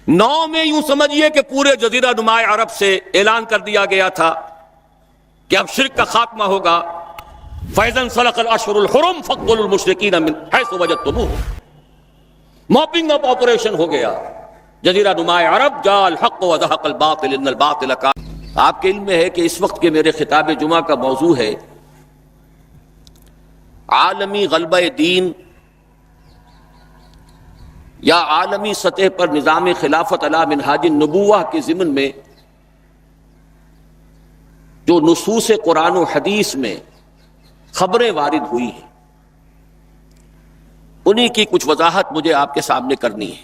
9 میں یوں سمجھیے کہ پورے جزیرہ نما عرب سے اعلان کر دیا گیا تھا کہ اب شرک کا خاتمہ ہوگا. فَإِذَا انسَلَخَ الْأَشْهُرُ الْحُرُمُ فَاقْتُلُوا الْمُشْرِكِينَ مِنْ حَيْثُ وَجَدتُّمُوهُمْ. موپنگ اپ آپریشن ہو گیا جزیرہ نما عرب. جاء الحق وزهق الباطل ان الباطل کان. آپ کے علم میں ہے کہ اس وقت کے میرے خطاب جمعہ کا موضوع ہے عالمی غلبہ دین یا عالمی سطح پر نظام خلافت علی منہاج النبوہ کے ضمن میں جو نصوص قرآن و حدیث میں خبریں وارد ہوئی ہیں انہی کی کچھ وضاحت مجھے آپ کے سامنے کرنی ہے.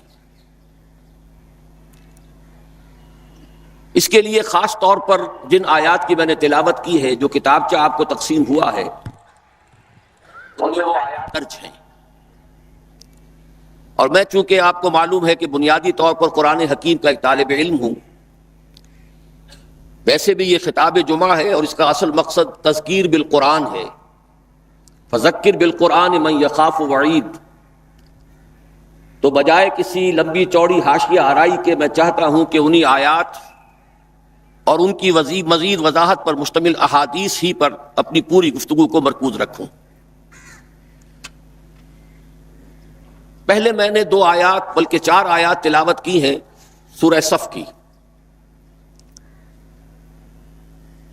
اس کے لیے خاص طور پر جن آیات کی میں نے تلاوت کی ہے، جو کتابچہ آپ کو تقسیم ہوا ہے، ان میں وہ آیات درج ہیں. اور میں چونکہ آپ کو معلوم ہے کہ بنیادی طور پر قرآن حکیم کا ایک طالب علم ہوں، ویسے بھی یہ خطاب جمعہ ہے اور اس کا اصل مقصد تذکیر بالقرآن ہے. فذکر بالقرآن من یخاف وعید. تو بجائے کسی لمبی چوڑی حاشیہ آرائی کے میں چاہتا ہوں کہ انہی آیات اور ان کی مزید وضاحت پر مشتمل احادیث ہی پر اپنی پوری گفتگو کو مرکوز رکھوں. پہلے میں نے 2 آیات بلکہ 4 آیات تلاوت کی ہیں سورہ صف کی.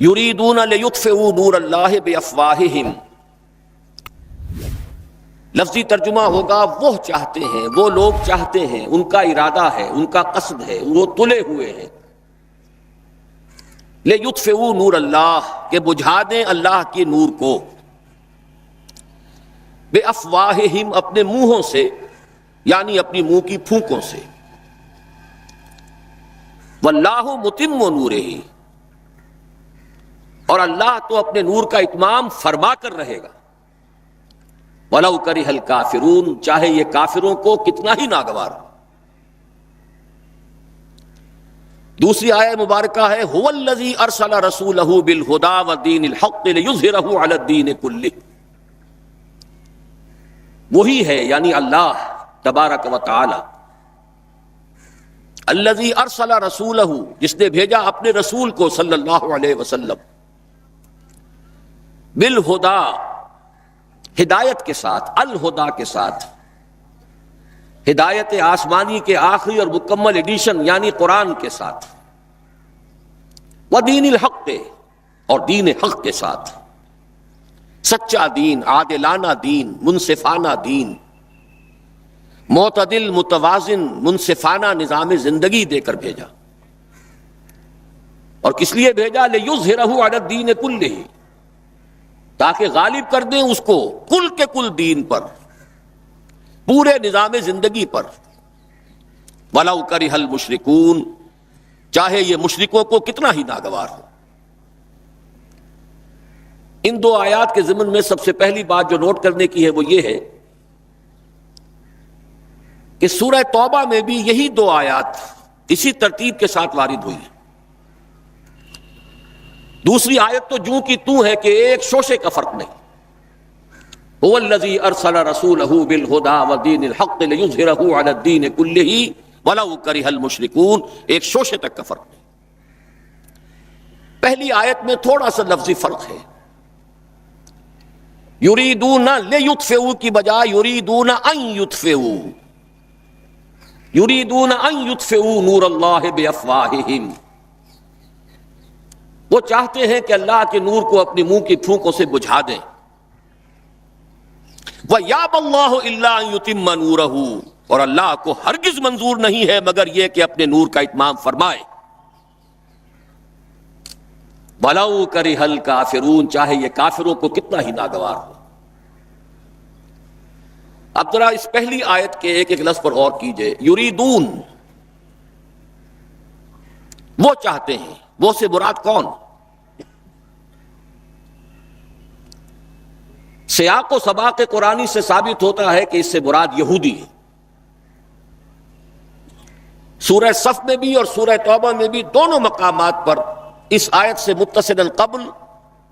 یریدون لیطفئوا نور اللہ بافواہہم. لفظی ترجمہ ہوگا وہ چاہتے ہیں، وہ لوگ چاہتے ہیں، ان کا ارادہ ہے، ان کا قصد ہے، وہ تلے ہوئے ہیں. لیطفئوا نور اللہ، کہ بجھا دیں اللہ کے نور کو. بافواہہم، اپنے منہوں سے، یعنی اپنی منہ کی پھونکوں سے. واللہ متم نورہ، اور اللہ تو اپنے نور کا اتمام فرما کر رہے گا. وَلَوْ كَرِهَ الْكَافِرُونَ، چاہے یہ کافروں کو کتنا ہی ناگوار ہو. دوسری آیہ مبارکہ ہے هُوَ الَّذِي أَرْسَلَ رَسُولَهُ بِالْهُدَى وَدِينِ الْحَقِّ لِيُظْهِرَهُ عَلَى الدِّينِ كُلِّهِ. وہی ہے یعنی اللہ تبارک و تعالی. الذی ارسل رسولہ، جس نے بھیجا اپنے رسول کو صلی اللہ علیہ وسلم، بالہدا، ہدایت کے ساتھ، الہدا کے ساتھ، ہدایت آسمانی کے آخری اور مکمل ایڈیشن یعنی قرآن کے ساتھ، ودین الحق، اور دین حق کے ساتھ، سچا دین، عادلانہ دین، منصفانہ دین، معتدل متوازن منصفانہ نظام زندگی دے کر بھیجا. اور کس لیے بھیجا؟ لیظہرہ علی الدین کلہ، تاکہ غالب کر دیں اس کو کل کے کل دین پر، پورے نظام زندگی پر. وَلَوْ كَرِهَ الْمُشْرِكُونَ، چاہے یہ مشرکوں کو کتنا ہی ناگوار ہو. ان 2 آیات کے ضمن میں سب سے پہلی بات جو نوٹ کرنے کی ہے وہ یہ ہے کہ سورہ توبہ میں بھی یہی 2 آیات اسی ترتیب کے ساتھ وارد ہوئی ہیں. دوسری آیت تو جوں کی توں ہے کہ ایک شوشے کا فرق نہیں. هو الذی ارسل رسولہ بالہدی ودین الحق لیظہرہ علی الدین کلہ ولو کرہ المشرکون، ایک شوشے تک کا فرق نہیں. پہلی آیت میں تھوڑا سا لفظی فرق ہے. یریدون لیطفئوا کی بجائے یریدون ان یطفئوا، یریدون ان یطفئوا نور اللہ بافواہہم. وہ چاہتے ہیں کہ اللہ کے نور کو اپنی منہ کی پھونکوں سے بجھا دیں. وَيَأْبَى اللَّهُ إِلَّا أَن يُتِمَّ نُورَهُ، اور اللہ کو ہرگز منظور نہیں ہے مگر یہ کہ اپنے نور کا اتمام فرمائے. وَلَوْ كَرِهَ الْكَافِرُونَ، چاہے یہ کافروں کو کتنا ہی ناگوار ہو. اب ذرا اس پہلی آیت کے ایک ایک لفظ پر غور کیجئے. یریدون، وہ چاہتے ہیں، وہ سے مراد کون؟ سیاق و سباق قرآنی سے ثابت ہوتا ہے کہ اس سے مراد یہودی ہے. سورہ صف میں بھی اور سورہ توبہ میں بھی دونوں مقامات پر اس آیت سے متصل قبل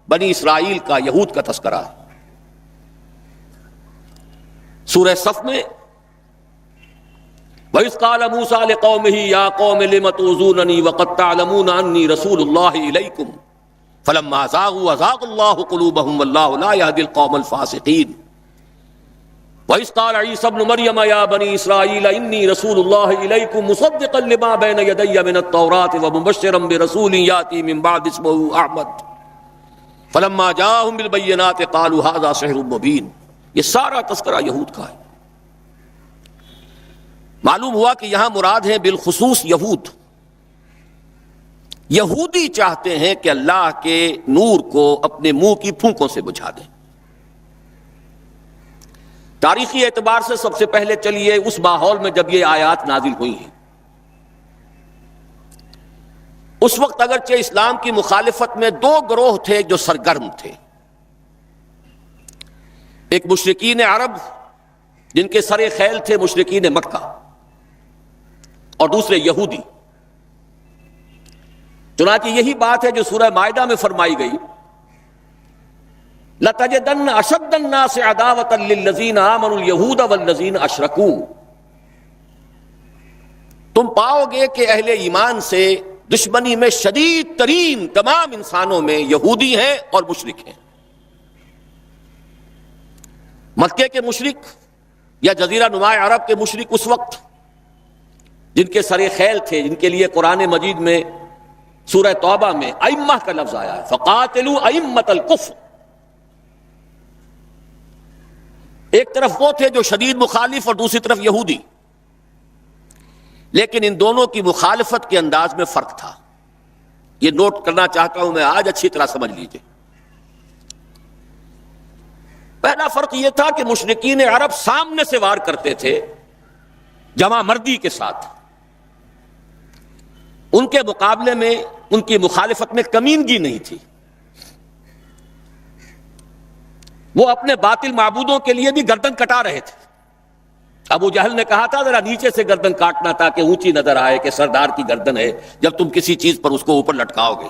بنی اسرائیل کا، یہود کا تذکرہ ہے. سورہ صف میں وَإِذْ قَالَ مُوسَىٰ لِقَوْمِهِ يَا قَوْمِ لِمَ تُؤْذُونَنِي وَقَدْ تَعْلَمُونَ أَنِّي رَسُولُ اللَّهِ إِلَيْكُمْ فَلَمَّا زَاغُوا أَزَاغَ اللَّهُ قُلُوبَهُمْ وَاللَّهُ لَا يَهْدِي الْقَوْمَ الْفَاسِقِينَ وَإِذْ قَالَ عِيسَى ابْنُ مَرْيَمَ يَا بَنِي إِسْرَائِيلَ إِنِّي رَسُولُ اللَّهِ إِلَيْكُمْ مُصَدِّقًا لِمَا بَيْنَ يَدَيَّ مِنَ التَّوْرَاةِ وَمُبَشِّرًا بِرَسُولٍ يَأْتِي مِن بَعْدِي اسْمُهُ أَحْمَدُ فَلَمَّا جَاءَهُم بِالْبَيِّنَاتِ قَالُوا هَذَا سِحْرٌ مُبِينٌ. یہ سارا تذکرہ یہود کا ہے. معلوم ہوا کہ یہاں مراد ہیں بالخصوص یہود. یہودی چاہتے ہیں کہ اللہ کے نور کو اپنے منہ کی پھونکوں سے بجھا دیں. تاریخی اعتبار سے سب سے پہلے چلیے اس ماحول میں جب یہ آیات نازل ہوئی ہیں، اس وقت اگرچہ اسلام کی مخالفت میں دو گروہ تھے جو سرگرم تھے. ایک مشرکین عرب جن کے سر خیل تھے مشرکین مکہ، اور دوسرے یہودی. چنانچہ یہی بات ہے جو سورہ مائدہ میں فرمائی گئی، لَتَجِدَنَّ أَشَدَّ النَّاسِ عَدَاوَةً لِلَّذِينَ آمَنُوا الْيَهُودَ وَالَّذِينَ أَشْرَكُوا. تم پاؤ گے کہ اہل ایمان سے دشمنی میں شدید ترین تمام انسانوں میں یہودی ہیں اور مشرک ہیں. مکے کے مشرک یا جزیرہ نما عرب کے مشرک اس وقت جن کے سر خیل تھے، جن کے لیے قرآن مجید میں سورہ توبہ میں ائمہ کا لفظ آیا ہے، فَقَاتِلُوا أَئِمَّةَ الْكُفْرِ. ایک طرف وہ تھے جو شدید مخالف اور دوسری طرف یہودی، لیکن ان دونوں کی مخالفت کے انداز میں فرق تھا. یہ نوٹ کرنا چاہتا ہوں میں آج، اچھی طرح سمجھ لیجئے. پہلا فرق یہ تھا کہ مشرکین عرب سامنے سے وار کرتے تھے جمع مردی کے ساتھ. ان کے مقابلے میں ان کی مخالفت میں کمینگی نہیں تھی. وہ اپنے باطل معبودوں کے لیے بھی گردن کٹا رہے تھے. ابو جہل نے کہا تھا ذرا نیچے سے گردن کاٹنا تاکہ اونچی نظر آئے کہ سردار کی گردن ہے جب تم کسی چیز پر اس کو اوپر لٹکاؤ گے.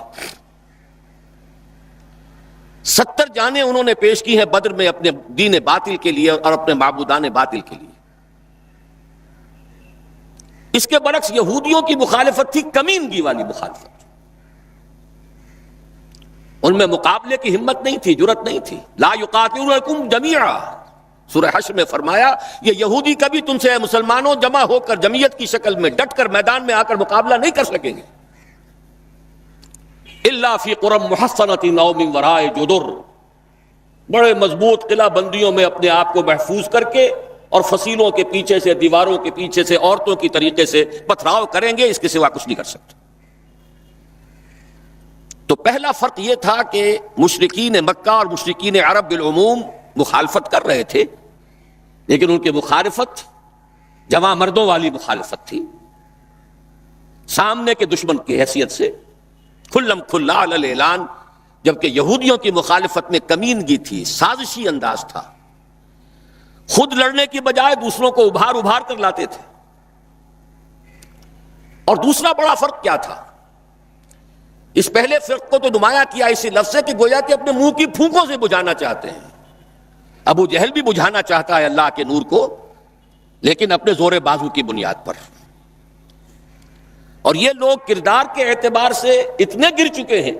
70 جانیں انہوں نے پیش کی ہیں بدر میں اپنے دین باطل کے لیے اور اپنے معبودان باطل کے لیے. اس کے برعکس یہودیوں کی مخالفت تھی کمینگی والی مخالفت. ان میں مقابلے کی ہمت نہیں تھی، جرت نہیں تھی. لا یقاتلونکم جمیعا، سورہ حشر میں فرمایا یہ یہودی کبھی تم سے مسلمانوں جمع ہو کر جمعیت کی شکل میں ڈٹ کر میدان میں آ کر مقابلہ نہیں کر سکیں گے. الا فی قرى محصنۃ او من وراء جدر، بڑے مضبوط قلعہ بندیوں میں اپنے آپ کو محفوظ کر کے اور فصیلوں کے پیچھے سے، دیواروں کے پیچھے سے، عورتوں کی طریقے سے پتھراؤ کریں گے، اس کے سوا کچھ نہیں کر سکتے. تو پہلا فرق یہ تھا کہ مشرکین مکہ اور مشرکین عرب بالعموم مخالفت کر رہے تھے، لیکن ان کی مخالفت جمع مردوں والی مخالفت تھی، سامنے کے دشمن کی حیثیت سے کھلم کھلا علی الاعلان. جبکہ یہودیوں کی مخالفت میں کمینگی تھی، سازشی انداز تھا. خود لڑنے کی بجائے دوسروں کو ابھار ابھار کر لاتے تھے. اور دوسرا بڑا فرق کیا تھا؟ اس پہلے فرق کو تو نمایاں کیا اسی لفظ سے کہ گویا کہ اپنے منہ کی پھونکوں سے بجھانا چاہتے ہیں. ابو جہل بھی بجھانا چاہتا ہے اللہ کے نور کو، لیکن اپنے زور بازو کی بنیاد پر. اور یہ لوگ کردار کے اعتبار سے اتنے گر چکے ہیں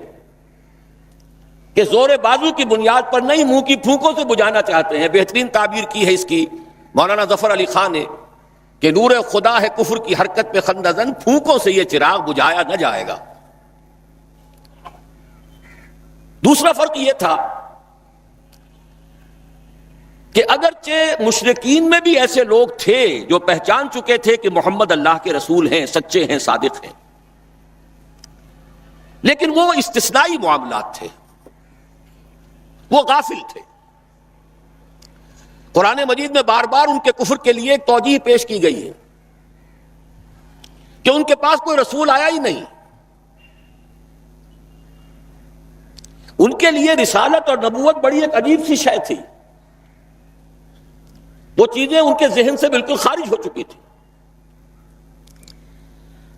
کہ زور بازو کی بنیاد پر نہیں، منہ کی پھونکوں سے بجھانا چاہتے ہیں. بہترین تعبیر کی ہے اس کی مولانا ظفر علی خان نے کہ نور خدا ہے کفر کی حرکت پہ خندہ زن، پھونکوں سے یہ چراغ بجھایا نہ جائے گا. دوسرا فرق یہ تھا کہ اگرچہ مشرکین میں بھی ایسے لوگ تھے جو پہچان چکے تھے کہ محمد اللہ کے رسول ہیں، سچے ہیں، صادق ہیں، لیکن وہ استثنائی معاملات تھے، وہ غافل تھے. قرآن مجید میں بار بار ان کے کفر کے لیے ایک توجیہ پیش کی گئی ہے کہ ان کے پاس کوئی رسول آیا ہی نہیں. ان کے لیے رسالت اور نبوت بڑی ایک عجیب سی شے تھی. وہ چیزیں ان کے ذہن سے بالکل خارج ہو چکی تھی.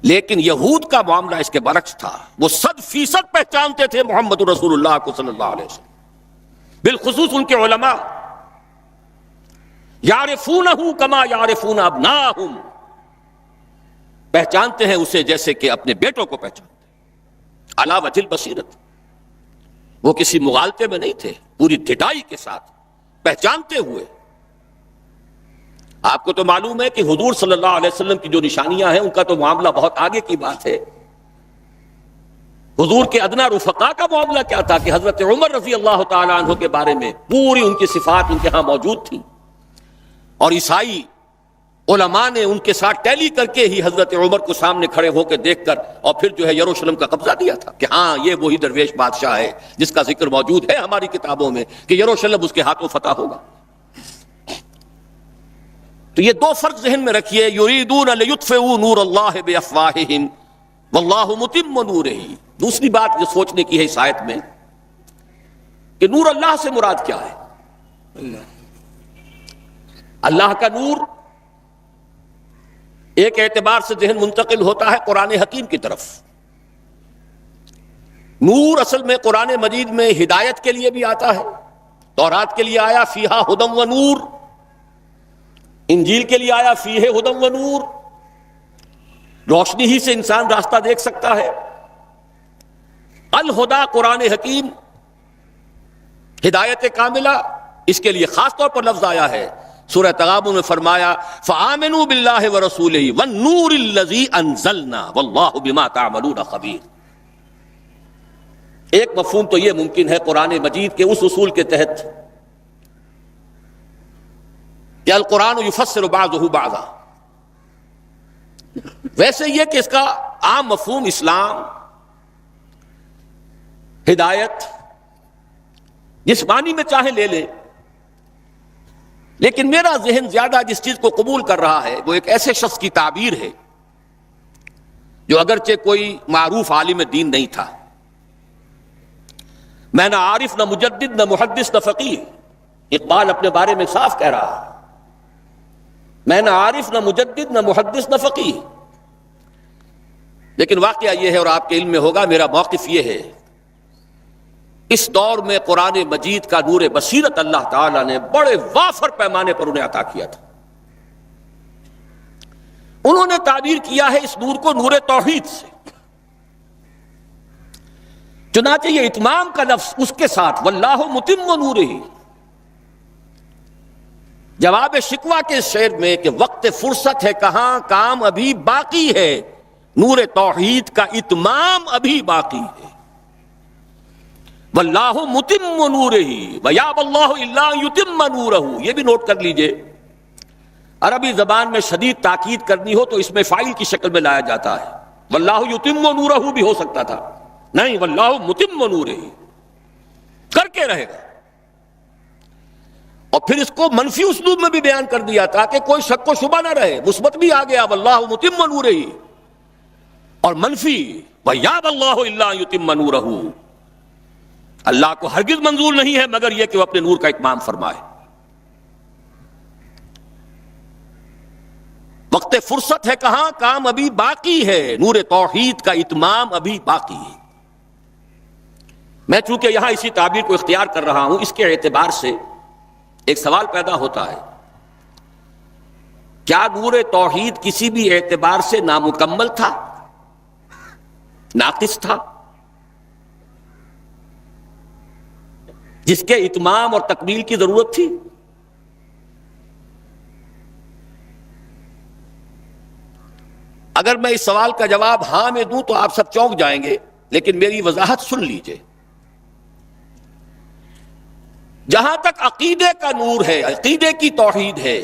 لیکن یہود کا معاملہ اس کے برعکس تھا. وہ 100% پہچانتے تھے محمد رسول اللہ کو صلی اللہ علیہ وسلم. بالخصوص ان کے علماء یعرفونہ کما یعرفون ابناءہم، پہچانتے ہیں اسے جیسے کہ اپنے بیٹوں کو پہچانتے ہیں، علی وجہ البصیرت، وہ کسی مغالطے میں نہیں تھے، پوری ڈٹائی کے ساتھ پہچانتے ہوئے۔ آپ کو تو معلوم ہے کہ حضور صلی اللہ علیہ وسلم کی جو نشانیاں ہیں ان کا تو معاملہ بہت آگے کی بات ہے۔ حضور کے ادنا رفقا کا معاملہ کیا تھا کہ حضرت عمر رضی اللہ تعالیٰ عنہ کے بارے میں پوری ان کی صفات ان کے ہاں موجود تھی، اور عیسائی علماء نے ان کے ساتھ ٹیلی کر کے ہی حضرت عمر کو سامنے کھڑے ہو کے دیکھ کر اور پھر جو ہے یروشلم کا قبضہ دیا تھا کہ ہاں یہ وہی درویش بادشاہ ہے جس کا ذکر موجود ہے ہماری کتابوں میں کہ یروشلم اس کے ہاتھوں فتح ہوگا۔ تو یہ دو فرق ذہن میں رکھیے، یریدون لیطفئوا نور اللہ بافواہہم واللہ متم نورہ۔ دوسری بات جو سوچنے کی ہے اس آیت میں کہ نور اللہ سے مراد کیا ہے؟ اللہ کا نور ایک اعتبار سے ذہن منتقل ہوتا ہے قرآن حکیم کی طرف۔ نور اصل میں قرآن مجید میں ہدایت کے لیے بھی آتا ہے، تورات کے لیے آیا فیہا ہدی و نور، انجیل کے لیے آیا فیہ ہدی و نور، روشنی ہی سے انسان راستہ دیکھ سکتا ہے۔ الہدا قرآن حکیم، ہدایت کاملہ، اس کے لیے خاص طور پر لفظ آیا ہے۔ سورہ تغابن میں فرمایا فآمنوا باللہ ورسولہ والنور الذی انزلنا واللہ بما تعملون خبیر۔ ایک مفہوم تو یہ ممکن ہے قرآن مجید کے اس اصول کے تحت کہ القرآن یفسر بعضہ بعضا، ویسے یہ کہ اس کا عام مفہوم اسلام، ہدایت، جس معنی میں چاہے لے لیں، لیکن میرا ذہن زیادہ جس چیز کو قبول کر رہا ہے وہ ایک ایسے شخص کی تعبیر ہے جو اگرچہ کوئی معروف عالم دین نہیں تھا، میں نہ عارف نہ مجدد نہ محدث نہ فقیہ، اقبال اپنے بارے میں صاف کہہ رہا ہے، میں نہ عارف نہ مجدد نہ محدث نہ فقیہ، لیکن واقعہ یہ ہے اور آپ کے علم میں ہوگا، میرا موقف یہ ہے اس دور میں قرآن مجید کا نور بصیرت اللہ تعالیٰ نے بڑے وافر پیمانے پر انہیں عطا کیا تھا۔ انہوں نے تعبیر کیا ہے اس نور کو نور توحید سے، چنانچہ یہ اتمام کا لفظ اس کے ساتھ واللہ متم نورہ، جواب شکوہ کے شعر میں کہ وقت فرصت ہے کہاں، کام ابھی باقی ہے، نور توحید کا اتمام ابھی باقی ہے۔ واللہ متم نورہ ویابی اللہ الا ان یتم نورہ، یہ بھی نوٹ کر لیجئے، عربی زبان میں شدید تاکید کرنی ہو تو اس میں فاعل کی شکل میں لایا جاتا ہے، واللہ یتم نورہ بھی ہو سکتا تھا، نہیں واللہ متم نورہ کر کے رہے گا۔ اور پھر اس کو منفی اسلوب میں بھی بیان کر دیا تاکہ کوئی شک و شبہ نہ رہے، مثبت بھی آ گیا واللہ متم نورہ، اور منفی ویابی اللہ الا ان یتم نورہ، اللہ کو ہرگز منظور نہیں ہے مگر یہ کہ وہ اپنے نور کا اتمام فرمائے۔ وقت فرصت ہے کہاں، کام ابھی باقی ہے، نور توحید کا اتمام ابھی باقی ہے۔ میں چونکہ یہاں اسی تعبیر کو اختیار کر رہا ہوں، اس کے اعتبار سے ایک سوال پیدا ہوتا ہے، کیا نور توحید کسی بھی اعتبار سے نامکمل تھا، ناقص تھا، جس کے اتمام اور تکمیل کی ضرورت تھی؟ اگر میں اس سوال کا جواب ہاں میں دوں تو آپ سب چونک جائیں گے، لیکن میری وضاحت سن لیجئے۔ جہاں تک عقیدے کا نور ہے، عقیدے کی توحید ہے،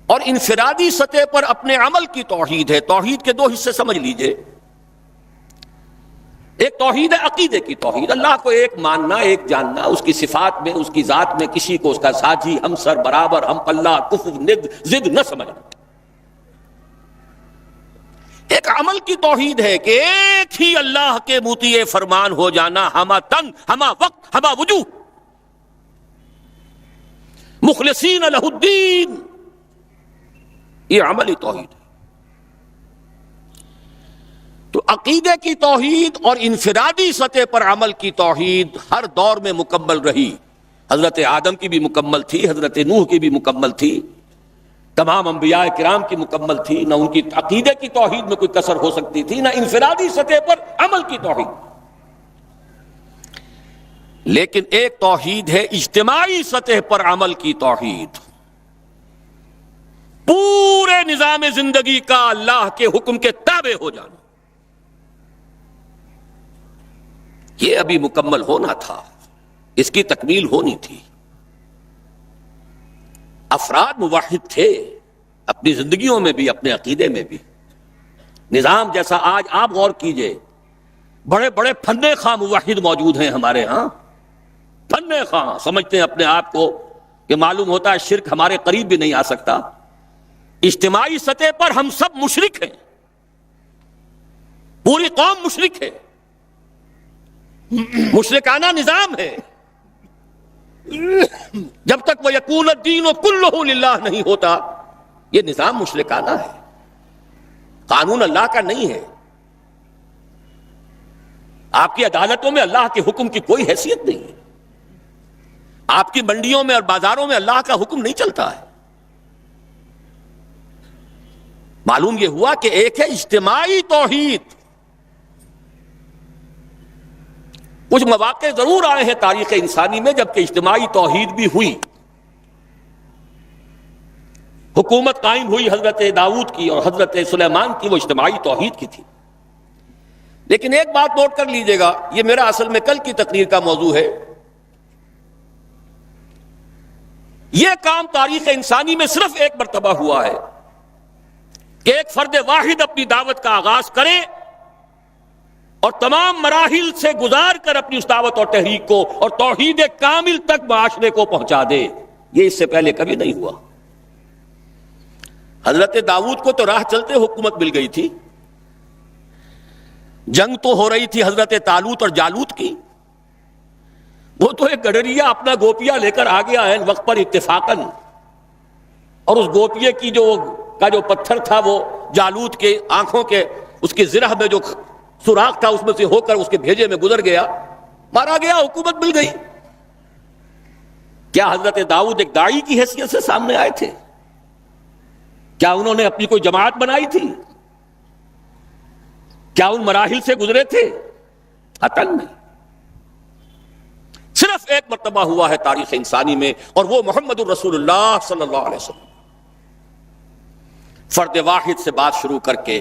اور انفرادی سطح پر اپنے عمل کی توحید ہے، توحید کے دو حصے سمجھ لیجئے۔ ایک توحید ہے عقیدے کی توحید، اللہ کو ایک ماننا، ایک جاننا، اس کی صفات میں، اس کی ذات میں کسی کو اس کا ساجی، ہمسر، برابر، ہم پلہ، کفو، ند، ضد نہ سمجھنا۔ ایک عمل کی توحید ہے کہ ایک ہی اللہ کے مطیع فرمان ہو جانا، ہما تن، ہما وقت، ہما وجوہ، مخلصین لہ الدین، یہ عملی توحید ہے۔ تو عقیدے کی توحید اور انفرادی سطح پر عمل کی توحید ہر دور میں مکمل رہی، حضرت آدم کی بھی مکمل تھی، حضرت نوح کی بھی مکمل تھی، تمام انبیاء کرام کی مکمل تھی، نہ ان کی عقیدے کی توحید میں کوئی کسر ہو سکتی تھی، نہ انفرادی سطح پر عمل کی توحید. لیکن ایک توحید ہے اجتماعی سطح پر عمل کی توحید، پورے نظام زندگی کا اللہ کے حکم کے تابع ہو جانا. یہ ابھی مکمل ہونا تھا، اس کی تکمیل ہونی تھی. افراد موحد تھے اپنی زندگیوں میں بھی، اپنے عقیدے میں بھی. نظام جیسا آج آپ غور کیجئے، بڑے بڑے فن خواہ موحد موجود ہیں ہمارے ہاں. فن خواہ سمجھتے ہیں اپنے آپ کو کہ معلوم ہوتا ہے شرک ہمارے قریب بھی نہیں آ سکتا. اجتماعی سطح پر ہم سب مشرک ہیں، پوری قوم مشرک ہے، مشرکانہ نظام ہے. جب تک وہ یکون الدین کلہ للہ نہیں ہوتا یہ نظام مشرکانہ ہے، قانون اللہ کا نہیں ہے. آپ کی عدالتوں میں اللہ کے حکم کی کوئی حیثیت نہیں ہے، آپ کی منڈیوں میں اور بازاروں میں اللہ کا حکم نہیں چلتا ہے. معلوم یہ ہوا کہ ایک ہے اجتماعی توحید. کچھ مواقع ضرور آئے ہیں تاریخ انسانی میں جبکہ اجتماعی توحید بھی ہوئی. حکومت قائم ہوئی حضرت داؤد کی اور حضرت سلیمان کی، وہ اجتماعی توحید کی تھی. لیکن ایک بات نوٹ کر لیجئے گا، یہ میرا اصل میں کل کی تقریر کا موضوع ہے. یہ کام تاریخ انسانی میں صرف ایک مرتبہ ہوا ہے کہ ایک فرد واحد اپنی دعوت کا آغاز کرے اور تمام مراحل سے گزار کر اپنی اس دعوت اور تحریک کو اور توحید کامل تک معاشرے کو پہنچا دے. یہ اس سے پہلے کبھی نہیں ہوا. حضرت داؤد کو تو راہ چلتے حکومت مل گئی تھی، جنگ تو ہو رہی تھی حضرت طالوت اور جالوت کی. وہ تو ایک گڈریا اپنا گوپیا لے کر آ گیا ہے وقت پر اتفاقاً، اور اس گوپیے کی جو پتھر تھا وہ جالوت کے آنکھوں کے اس کی زرہ میں جو سوراخ تھا اس میں سے ہو کر اس کے بھیجے میں گزر گیا، مارا گیا، حکومت مل گئی. کیا حضرت داؤد ایک داعی کی حیثیت سے سامنے آئے تھے؟ کیا انہوں نے اپنی کوئی جماعت بنائی تھی؟ کیا ان مراحل سے گزرے تھے؟ قطعاً نہیں. صرف ایک مرتبہ ہوا ہے تاریخ انسانی میں، اور وہ محمد الرسول اللہ صلی اللہ علیہ وسلم. فرد واحد سے بات شروع کر کے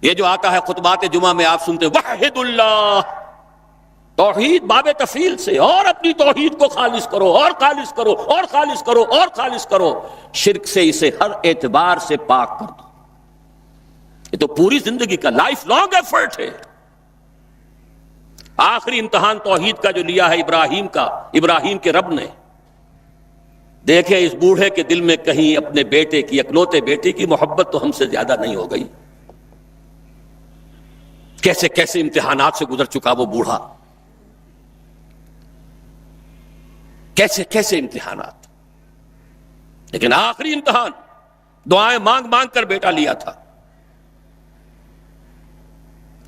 یہ جو آتا ہے خطبات جمعہ میں آپ سنتے وحد اللہ، توحید باب تفعیل سے، اور اپنی توحید کو خالص کرو اور خالص کرو اور خالص کرو اور خالص کرو، شرک سے اسے ہر اعتبار سے پاک کر دو. یہ تو پوری زندگی کا لائف لانگ ایفرٹ ہے. آخری امتحان توحید کا جو لیا ہے ابراہیم کے رب نے. دیکھیں اس بوڑھے کے دل میں کہیں اپنے بیٹے کی، اکلوتے بیٹے کی محبت تو ہم سے زیادہ نہیں ہو گئی. کیسے کیسے امتحانات سے گزر چکا وہ بوڑھا، کیسے کیسے امتحانات. لیکن آخری امتحان دعائیں مانگ مانگ کر بیٹا لیا تھا.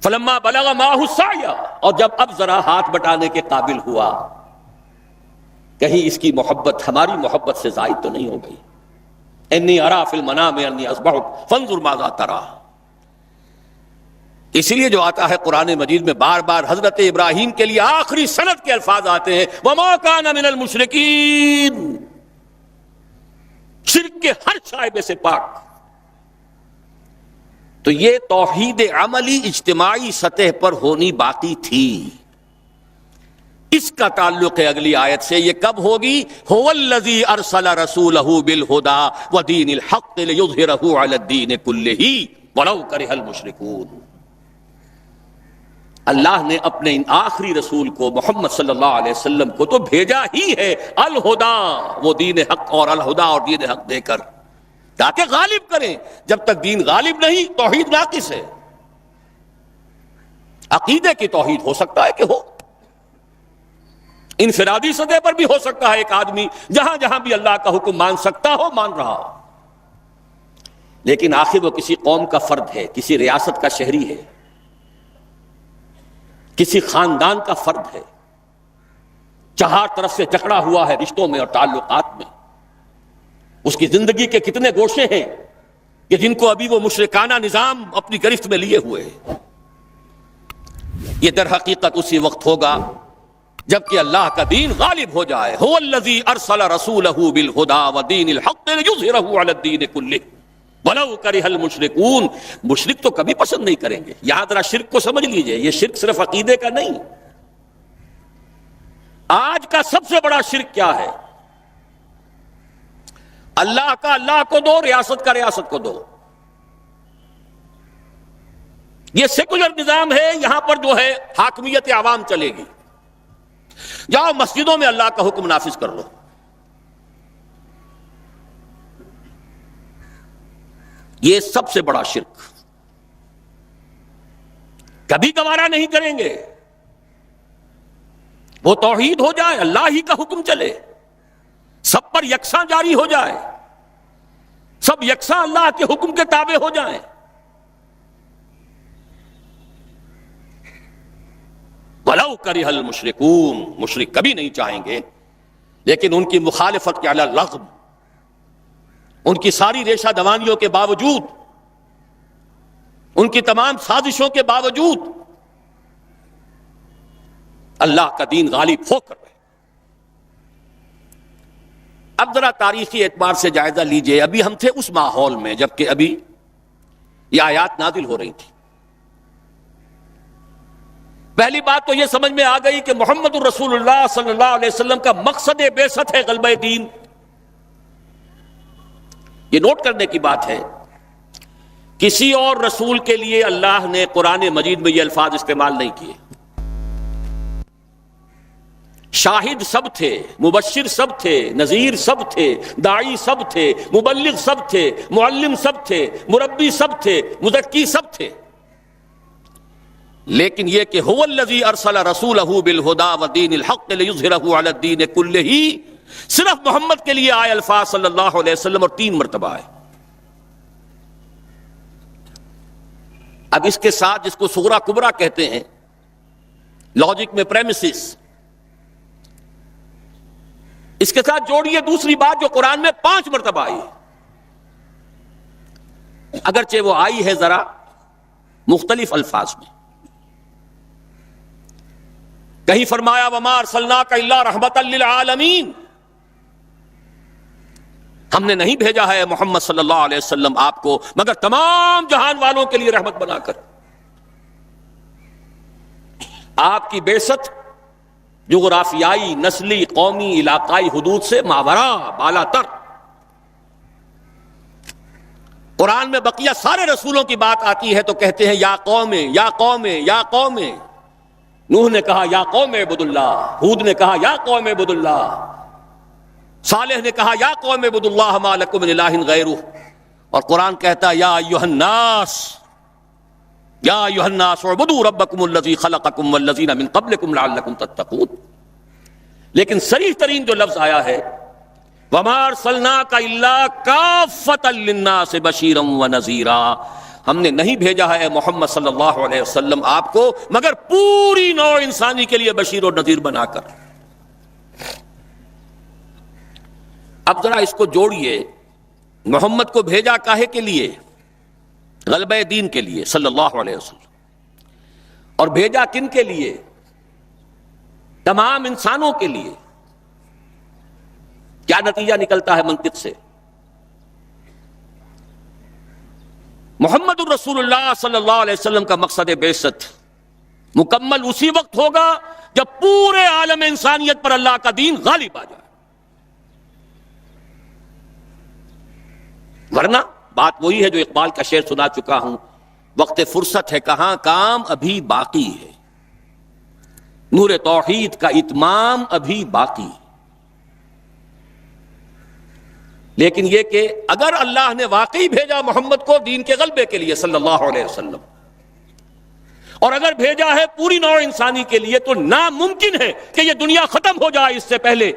فلما بلغ معه السعی، اور جب اب ذرا ہاتھ بٹانے کے قابل ہوا، کہیں اس کی محبت ہماری محبت سے زائد تو نہیں ہو گئی. انی ارا فی المنام انی اذبحک فانظر ماذا تری. اسی لیے جو آتا ہے قرآن مجید میں بار بار حضرت ابراہیم کے لیے آخری سند کے الفاظ آتے ہیں وما کان من المشرکین، شرک کے ہر شائبے سے پاک. تو یہ توحید عملی اجتماعی سطح پر ہونی باقی تھی. اس کا تعلق ہے اگلی آیت سے. یہ کب ہوگی؟ هو الذی ارسل رسولہ بالہدی ودین الحق لیظہرہ علی الدین کلہ ولو کرہ المشرکون. اللہ نے اپنے ان آخری رسول کو محمد صلی اللہ علیہ وسلم کو تو بھیجا ہی ہے الہدا، وہ دین حق اور الہدا اور دین حق دے کر، تاکہ غالب کریں. جب تک دین غالب نہیں توحید ناقص ہے. عقیدے کی توحید ہو سکتا ہے کہ ہو، انفرادی سطح پر بھی ہو سکتا ہے، ایک آدمی جہاں جہاں بھی اللہ کا حکم مان سکتا ہو مان رہا ہو، لیکن آخر وہ کسی قوم کا فرد ہے، کسی ریاست کا شہری ہے، کسی خاندان کا فرد ہے، چہار طرف سے جکڑا ہوا ہے رشتوں میں اور تعلقات میں. اس کی زندگی کے کتنے گوشے ہیں کہ جن کو ابھی وہ مشرکانہ نظام اپنی گرفت میں لیے ہوئے ہیں. یہ در حقیقت اسی وقت ہوگا جبکہ اللہ کا دین غالب ہو جائے. هو الذی ارسل رسولہ بالہدی ودین الحق لیظہرہ علی الدین کلہ ولو کرہ المشرکون. مشرک تو کبھی پسند نہیں کریں گے. یہاں ذرا شرک کو سمجھ لیجئے, یہ شرک صرف عقیدے کا نہیں. آج کا سب سے بڑا شرک کیا ہے؟ اللہ کا اللہ کو دو, ریاست کا ریاست کو دو. یہ سیکولر نظام ہے, یہاں پر جو ہے حاکمیت عوام چلے گی. جاؤ مسجدوں میں اللہ کا حکم نافذ کر لو. یہ سب سے بڑا شرک, کبھی گوارا نہیں کریں گے. وہ توحید ہو جائے, اللہ ہی کا حکم چلے, سب پر یکساں جاری ہو جائے, سب یکساں اللہ کے حکم کے تابع ہو جائیں. وَلَوْ كَرِهَ الْمُشْرِكُونَ. مشرک کبھی نہیں چاہیں گے, لیکن ان کی مخالفت کے علی الرغم, ان کی ساری ریشہ دوانیوں کے باوجود, ان کی تمام سازشوں کے باوجود اللہ کا دین غالب ہو کر رہے. اب ذرا تاریخی اعتبار سے جائزہ لیجئے. ابھی ہم تھے اس ماحول میں جبکہ ابھی یہ آیات نازل ہو رہی تھی. پہلی بات تو یہ سمجھ میں آ گئی کہ محمد الرسول اللہ صلی اللہ علیہ وسلم کا مقصد بعثت ہے غلبہ دین. یہ نوٹ کرنے کی بات ہے, کسی اور رسول کے لیے اللہ نے قرآن مجید میں یہ الفاظ استعمال نہیں کیے. شاہد سب تھے, مبشر سب تھے, نذیر سب تھے, داعی سب تھے, مبلغ سب تھے, معلم سب تھے, مربی سب تھے, مزکی سب تھے. لیکن یہ کہ هو الذی ارسل رسولہ بالہدی ودین الحق لیظہرہ علی الدین کلہ, صرف محمد کے لیے آئے الفاظ صلی اللہ علیہ وسلم, اور 3 مرتبہ آئے. اب اس کے ساتھ جس کو صغرا کبرا کہتے ہیں لاجک میں پریمیسز, اس کے ساتھ جوڑیے دوسری بات جو قرآن میں 5 مرتبہ آئی, اگرچہ وہ آئی ہے ذرا مختلف الفاظ میں. کہیں فرمایا وما ارسلناک الا رحمتا للعالمین, ہم نے نہیں بھیجا ہے محمد صلی اللہ علیہ وسلم آپ کو مگر تمام جہان والوں کے لیے رحمت بنا کر. آپ کی بعثت جغرافیائی, نسلی, قومی, علاقائی حدود سے ماورا, بالا تر. قرآن میں بقیہ سارے رسولوں کی بات آتی ہے تو کہتے ہیں یا قوم یا قوم یا قوم. نوح نے کہا یا قوم اعبدوا اللہ, ہود نے کہا یا قوم اعبدوا اللہ, صالح نے کہا یا قوم اعبدوا اللہ ما لکم من الہ غیرہ. اور قرآن کہتا ہے یا ایھا الناس, یا ایھا الناس اعبدوا ربکم الذی خلقکم والذین من قبلکم لعلکم تتقون. لیکن صریح ترین جو لفظ آیا ہے وما ارسلناک الا کافۃ للناس بشیرا ونذیرا, ہم نے نہیں بھیجا ہے محمد صلی اللہ علیہ وسلم آپ کو مگر پوری نوع انسانی کے لیے بشیر اور نذیر بنا کر. اب ذرا اس کو جوڑیے, محمد کو بھیجا کاہے کے لیے؟ غلبہ دین کے لیے صلی اللہ علیہ وسلم. اور بھیجا کن کے لیے؟ تمام انسانوں کے لیے. کیا نتیجہ نکلتا ہے منطق سے؟ محمد الرسول اللہ صلی اللہ علیہ وسلم کا مقصد بعثت مکمل اسی وقت ہوگا جب پورے عالم انسانیت پر اللہ کا دین غالب آ جائے. ورنہ بات وہی ہے جو اقبال کا شعر سنا چکا ہوں, وقت فرصت ہے کہاں کام ابھی باقی ہے, نور توحید کا اتمام ابھی باقی. لیکن یہ کہ اگر اللہ نے واقعی بھیجا محمد کو دین کے غلبے کے لیے صلی اللہ علیہ وسلم, اور اگر بھیجا ہے پوری نوع انسانی کے لیے, تو ناممکن ہے کہ یہ دنیا ختم ہو جائے اس سے پہلے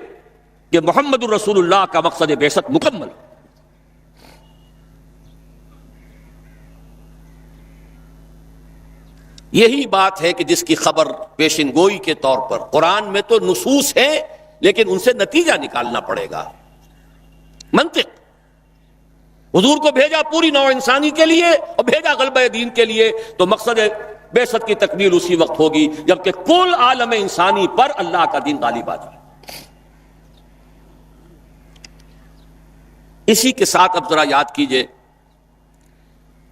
کہ محمد الرسول اللہ کا مقصد بعثت مکمل. یہی بات ہے کہ جس کی خبر پیشن گوئی کے طور پر قرآن میں تو نصوص ہیں, لیکن ان سے نتیجہ نکالنا پڑے گا. منطق حضور کو بھیجا پوری نوع انسانی کے لیے اور بھیجا غلبہ دین کے لیے، تو مقصد بعثت کی تکمیل اسی وقت ہوگی جبکہ کل عالم انسانی پر اللہ کا دین غالب آ جائے۔ اسی کے ساتھ اب ذرا یاد کیجئے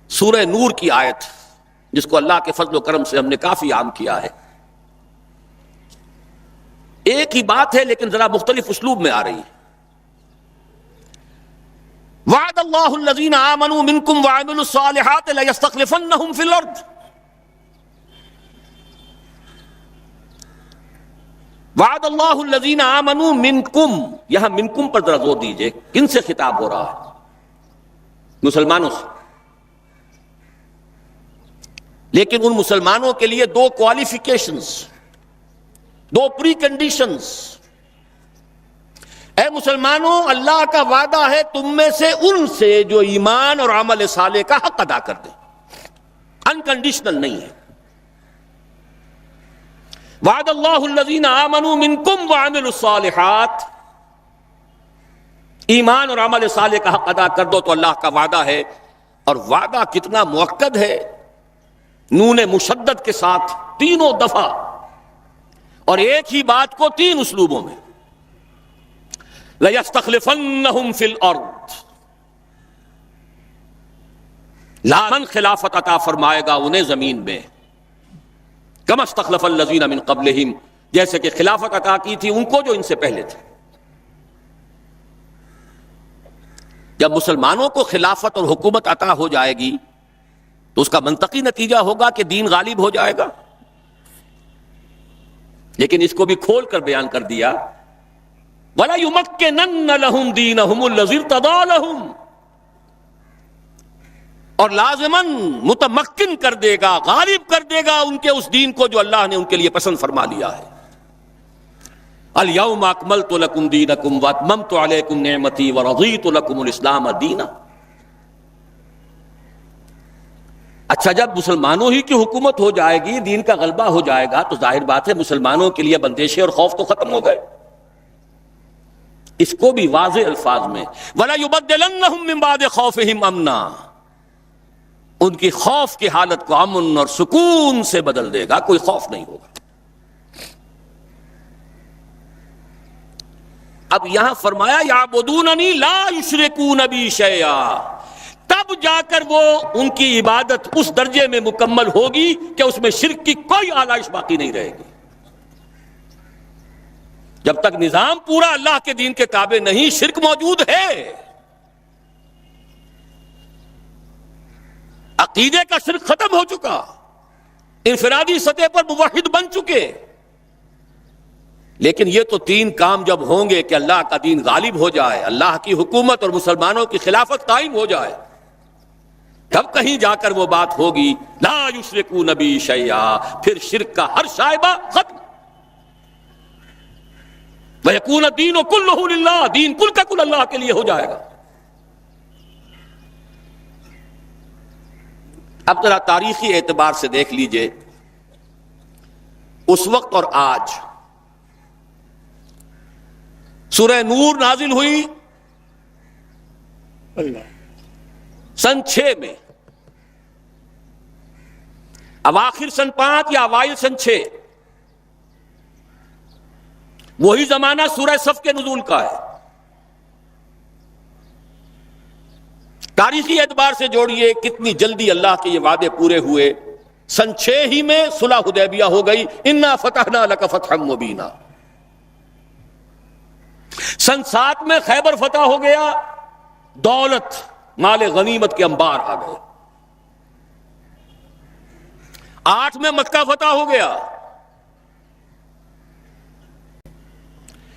سورہ نور کی آیت، جس کو اللہ کے فضل و کرم سے ہم نے کافی عام کیا ہے۔ ایک ہی بات ہے لیکن ذرا مختلف اسلوب میں آ رہی ہے۔ وعد اللہ الذین آمنوا منکم وعملوا الصالحات لیستخلفنہم فی الارض۔ وعد اللہ الذین آمنوا منکم، یہاں منکم پر ذرا زور دیجئے، کن سے خطاب ہو رہا ہے؟ مسلمانوں سے، لیکن ان مسلمانوں کے لیے دو کوالیفیکیشنز، دو پری کنڈیشنز۔ اے مسلمانوں، اللہ کا وعدہ ہے تم میں سے ان سے جو ایمان اور عمل صالح کا حق ادا کر دیں، انکنڈیشنل نہیں ہے۔ وعد اللہ الذین آمنوا منکم وعملوا الصالحات، ایمان اور عمل صالح کا حق ادا کر دو تو اللہ کا وعدہ ہے، اور وعدہ کتنا مؤکد ہے، نون مشدد کے ساتھ تینوں دفعہ، اور ایک ہی بات کو تین اسلوبوں میں۔ لَيَسْتَخْلِفَنَّهُمْ فِي الْأَرْضِ، لامن خلافت عطا فرمائے گا انہیں زمین میں، كَمَا اسْتَخْلَفَ الَّذِينَ مِن قَبْلِهِمْ، جیسے کہ خلافت عطا کی تھی ان کو جو ان سے پہلے تھے۔ جب مسلمانوں کو خلافت اور حکومت عطا ہو جائے گی تو اس کا منطقی نتیجہ ہوگا کہ دین غالب ہو جائے گا، لیکن اس کو بھی کھول کر بیان کر دیا، وَلَا يُمَكِّنَنَّ لَهُمْ دِينَهُمُ الَّذِي ارْتَضَىٰ لَهُمْ، اور لازماً متمکن کر دے گا، غالب کر دے گا ان کے اس دین کو جو اللہ نے ان کے لیے پسند فرما لیا ہے۔ الْيَوْمَ أَكْمَلْتُ لَكُمْ دِينَكُمْ وَأَتْمَمْتُ عَلَيْكُمْ نِعْمَتِي وَرَضِيتُ لَكُمُ الْإِسْلَامَ دِينًا۔ اچھا، جب مسلمانوں ہی کی حکومت ہو جائے گی، دین کا غلبہ ہو جائے گا، تو ظاہر بات ہے مسلمانوں کے لیے بندشیں اور خوف تو ختم ہو گئے۔ اس کو بھی واضح الفاظ میں وَلَا يُبَدِّلَنَّهُم مِّن بَعْدِ خَوْفِهِمْ أَمْنًا، ان کی خوف کی حالت کو امن اور سکون سے بدل دے گا، کوئی خوف نہیں ہوگا۔ اب یہاں فرمایا یعبدوننی لا یشرکون بی شیئا، تب جا کر وہ ان کی عبادت اس درجے میں مکمل ہوگی کہ اس میں شرک کی کوئی آلائش باقی نہیں رہے گی۔ جب تک نظام پورا اللہ کے دین کے تابع نہیں، شرک موجود ہے، عقیدے کا شرک ختم ہو چکا، انفرادی سطح پر موحد بن چکے، لیکن یہ تو تین کام جب ہوں گے کہ اللہ کا دین غالب ہو جائے، اللہ کی حکومت اور مسلمانوں کی خلافت قائم ہو جائے، تب کہیں جا کر وہ بات ہوگی لا یشرکون بی شیئا، پھر شرک کا ہر شائبہ ختم، وَيَكُونَ الدِّينُ كُلُّهُ لِلَّهِ، دین کل کا کل اللہ کے لیے ہو جائے گا۔ اب ذرا تاریخی اعتبار سے دیکھ لیجئے، اس وقت اور آج سورہ نور نازل ہوئی سن 6 میں، اواخر سن 5 یا اوائل سن 6، وہی زمانہ سورہ صف کے نزول کا ہے۔ تاریخی اعتبار سے جوڑیے کتنی جلدی اللہ کے یہ وعدے پورے ہوئے۔ سن 6 ہی میں صلح حدیبیہ ہو گئی، انا فتحنا لک فتحا مبینا۔ سن 7 میں خیبر فتح ہو گیا، دولت مال غنیمت کے انبار آ گئے۔ 8 میں مکہ فتح ہو گیا۔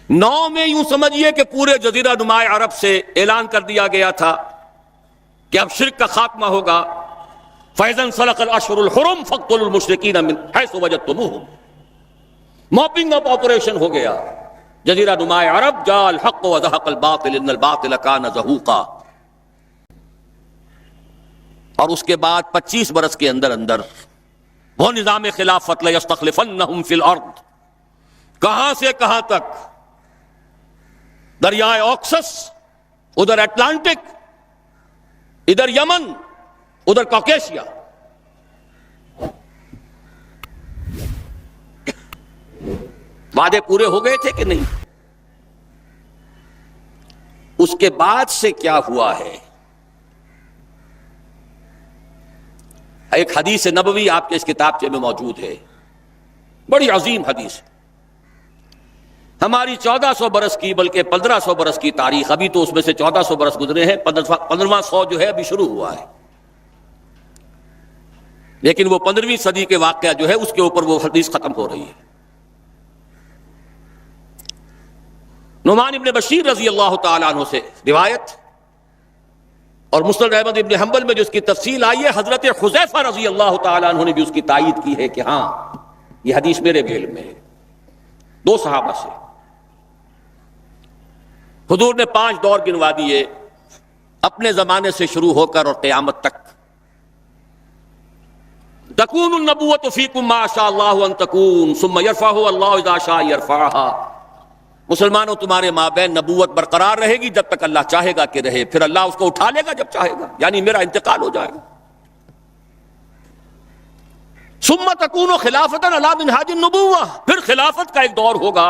9 میں یوں سمجھیے کہ پورے جزیرہ نما عرب سے اعلان کر دیا گیا تھا کہ اب شرک کا خاتمہ ہوگا، فَإِذَا انْسَلَخَ الْأَشْهُرُ الْحُرُمُ فَاقْتُلُوا الْمُشْرِكِينَ مِنْ حَيْثُ وَجَدتُّمُوهُمْ۔ موپنگ اپ آپریشن ہو گیا، جزیرہ نما عرب جاء الحق وزهق الباطل ان الباطل كان زهوقا۔ اور اس کے بعد 25 برس کے اندر اندر وہ نظام خلافت لَيَسْتَخْلِفَنَّهُمْ فِي الْأَرْضِ، کہاں سے کہاں تک، دریائے اوکسس، ادھر اٹلانٹک، ادھر یمن ادھر کاکیشیا. وعدے پورے ہو گئے تھے کہ نہیں؟ اس کے بعد سے کیا ہوا ہے؟ ایک حدیث نبوی آپ کے اس کتابچے میں موجود ہے، بڑی عظیم حدیث. ہماری 1400 برس کی بلکہ 1500 برس کی تاریخ، ابھی تو اس میں سے 1400 برس گزرے ہیں، 15واں 100 جو ہے ابھی شروع ہوا ہے، لیکن وہ 15ویں صدی کے واقعہ جو ہے اس کے اوپر وہ حدیث ختم ہو رہی ہے. نعمان ابن بشیر رضی اللہ تعالیٰ عنہ سے روایت، اور مسند احمد ابن حنبل میں جو اس کی تفصیل آئی ہے، حضرت حذیفہ رضی اللہ تعالیٰ عنہ نے بھی اس کی تائید کی ہے کہ ہاں یہ حدیث میرے علم میں ہے. 2 صحابہ سے حضور نے 5 دور گنوا دیے اپنے زمانے سے شروع ہو کر اور قیامت تک. تکون النبوۃ فیکم ما شاء اللہ ان تکون ثم یرفعہ اللہ اذا شاء یرفعہا. مسلمانوں تمہارے مابین نبوت برقرار رہے گی جب تک اللہ چاہے گا کہ رہے، پھر اللہ اس کو اٹھا لے گا جب چاہے گا، یعنی میرا انتقال ہو جائے گا. ثم تکون خلافۃ علی منہاج النبوۃ، پھر خلافت کا ایک دور ہوگا،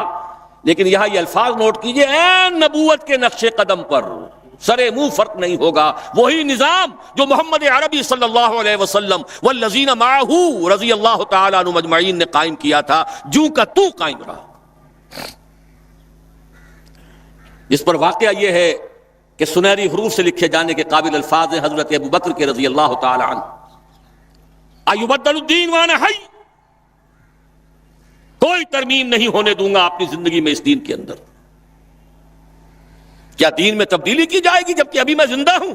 لیکن یہاں یہ الفاظ نوٹ کیجئے، عین نبوت کے نقش قدم پر، سرے منہ فرق نہیں ہوگا. وہی نظام جو محمد عربی صلی اللہ علیہ وسلم والذین معہ رضی اللہ تعالیٰ عنہم اجمعین نے قائم کیا تھا، جوں کا تو قائم رہا. اس پر واقعہ یہ ہے کہ سنہری حروف سے لکھے جانے کے قابل الفاظ ہیں حضرت ابو بکر کے رضی اللہ تعالی عنہ، ایبدل الدین وانا حی، کوئی ترمیم نہیں ہونے دوں گا اپنی زندگی میں اس دین کے اندر. کیا دین میں تبدیلی کی جائے گی جبکہ ابھی میں زندہ ہوں؟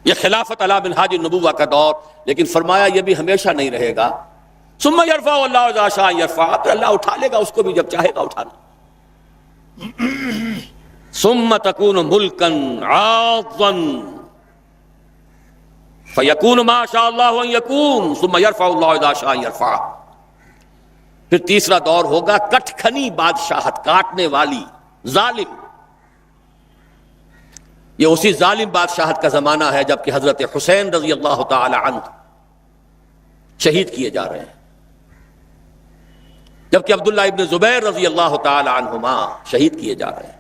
یہ خلافت علی منہاج النبوہ کا دور، لیکن فرمایا یہ بھی ہمیشہ نہیں رہے گا. ثم یرفع اللہ اذا شاء یرفع، پھر اللہ اٹھا لے گا اس کو بھی جب چاہے گا اٹھانا. ثم تکون ملکا عاضا فیکون ما شاء اللہ ان یکون ثم یرفع اللہ اذا شاء یرفع. پھر تیسرا دور ہوگا کٹ کھنی بادشاہت، کاٹنے والی، ظالم. یہ اسی ظالم بادشاہت کا زمانہ ہے جبکہ حضرت حسین رضی اللہ تعالی عنہ شہید کیے جا رہے ہیں، جبکہ عبداللہ ابن زبیر رضی اللہ تعالی عنہما شہید کیے جا رہے ہیں،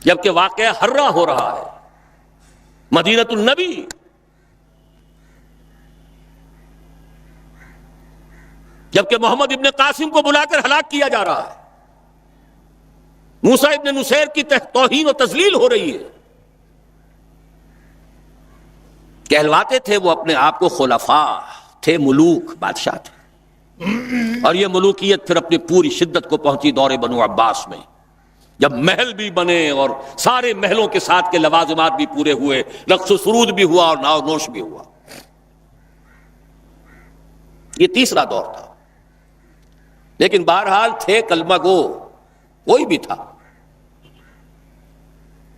جبکہ واقعہ ہررا ہو رہا ہے مدینۃ النبی. جبکہ محمد ابن قاسم کو بلا کر ہلاک کیا جا رہا ہے، موسیٰ ابن نصیر کی توہین و تذلیل ہو رہی ہے. کہلواتے تھے وہ اپنے آپ کو خلفاء تھے، ملوک، بادشاہ تھے، اور یہ ملوکیت پھر اپنی پوری شدت کو پہنچی دور بنو عباس میں، جب محل بھی بنے اور سارے محلوں کے ساتھ کے لوازمات بھی پورے ہوئے، رقص و سرود بھی ہوا اور ناؤ نوش بھی ہوا. یہ تیسرا دور تھا. لیکن بہرحال تھے کلمہ گو، کوئی بھی تھا،